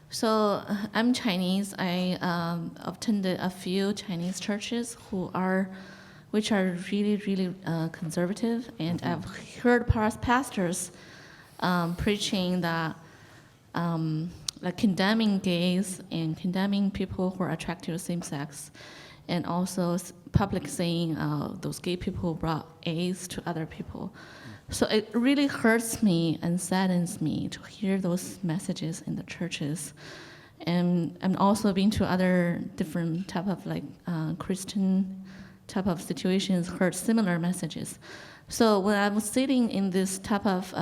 So I'm Chinese. I attended a few Chinese churches which are really, really conservative, and I've heard pastors preaching that, like condemning gays and condemning people who are attracted to same sex, and also public saying those gay people brought AIDS to other people. So it really hurts me and saddens me to hear those messages in the churches. And I'm also been to other different type of like Christian type of situations, heard similar messages. So when I was sitting in this type of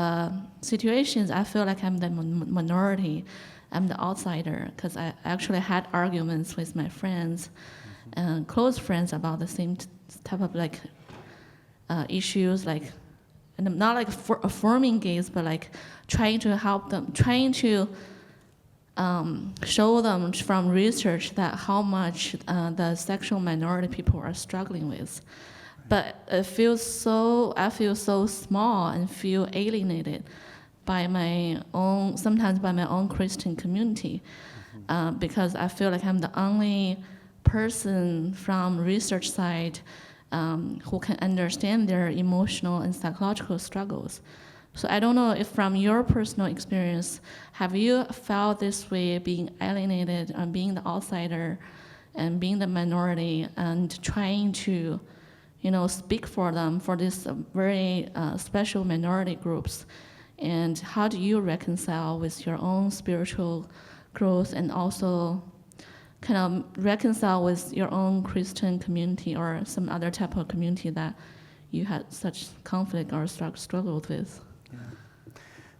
situations, I feel like I'm the minority, I'm the outsider, because I actually had arguments with my friends and close friends about the same type of like issues, like, and I'm not like affirming gays, but like trying to help them, trying to show them from research that how much the sexual minority people are struggling with. But I feel so small and feel alienated by sometimes by my own Christian community, because I feel like I'm the only person from research side who can understand their emotional and psychological struggles. So I don't know if from your personal experience, have you felt this way, being alienated and being the outsider and being the minority and trying to, speak for them, for these very special minority groups? And how do you reconcile with your own spiritual growth and also kind of reconcile with your own Christian community or some other type of community that you had such conflict or struggled with? Yeah.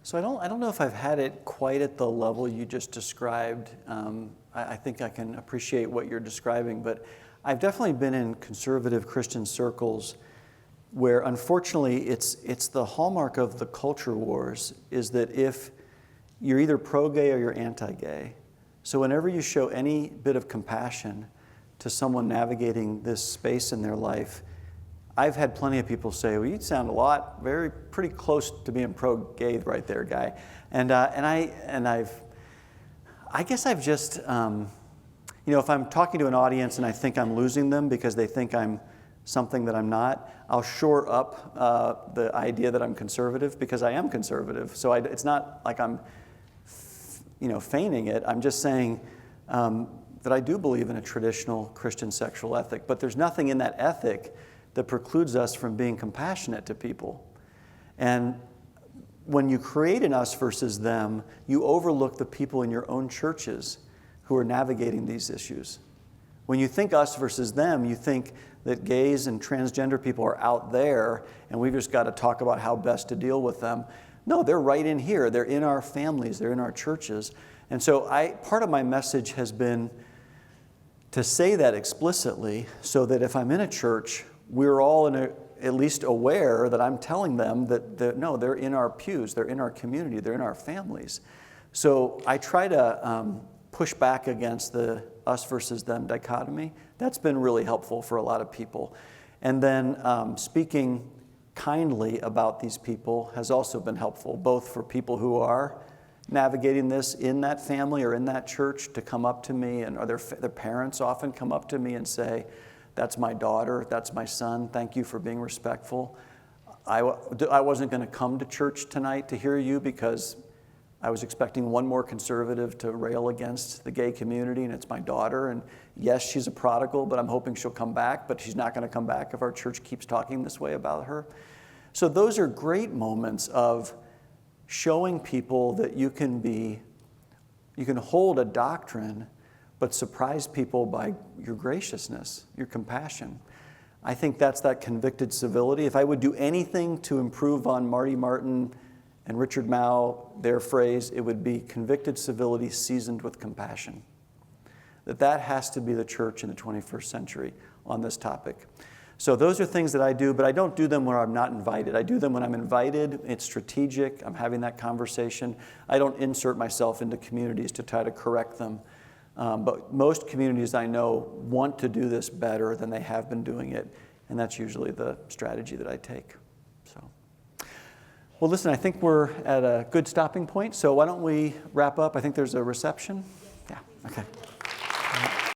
So I don't know if I've had it quite at the level you just described. I think I can appreciate what you're describing, but I've definitely been in conservative Christian circles where, unfortunately, it's the hallmark of the culture wars is that if you're either pro-gay or you're anti-gay. So whenever you show any bit of compassion to someone navigating this space in their life, I've had plenty of people say, well, you sound pretty close to being pro-gay right there, guy. I guess I've just, if I'm talking to an audience and I think I'm losing them because they think I'm something that I'm not, I'll shore up the idea that I'm conservative because I am conservative. So it's not like I'm, feigning it. I'm just saying that I do believe in a traditional Christian sexual ethic, but there's nothing in that ethic that precludes us from being compassionate to people. And when you create an us versus them, you overlook the people in your own churches who are navigating these issues. When you think us versus them, you think that gays and transgender people are out there and we've just got to talk about how best to deal with them. No, they're right in here. They're in our families. They're in our churches. And so part of my message has been to say that explicitly so that if I'm in a church, we're all at least aware that I'm telling them that no, they're in our pews, they're in our community, they're in our families. So I try to push back against the us versus them dichotomy. That's been really helpful for a lot of people. And then speaking kindly about these people has also been helpful, both for people who are navigating this in that family or in that church to come up to me, and their parents often come up to me and say, that's my daughter, that's my son, thank you for being respectful. I wasn't going to come to church tonight to hear you because I was expecting one more conservative to rail against the gay community, and it's my daughter, and yes, she's a prodigal, but I'm hoping she'll come back, but she's not going to come back if our church keeps talking this way about her. So those are great moments of showing people that you can hold a doctrine but surprise people by your graciousness, your compassion. I think that's that convicted civility. If I would do anything to improve on Marty Martin and Richard Mao, their phrase, it would be convicted civility seasoned with compassion. That has to be the church in the 21st century on this topic. So those are things that I do, but I don't do them where I'm not invited. I do them when I'm invited. It's strategic. I'm having that conversation. I don't insert myself into communities to try to correct them. But most communities I know want to do this better than they have been doing it, and that's usually the strategy that I take. So, well, listen, I think we're at a good stopping point, so why don't we wrap up? I think there's a reception. Yeah, okay.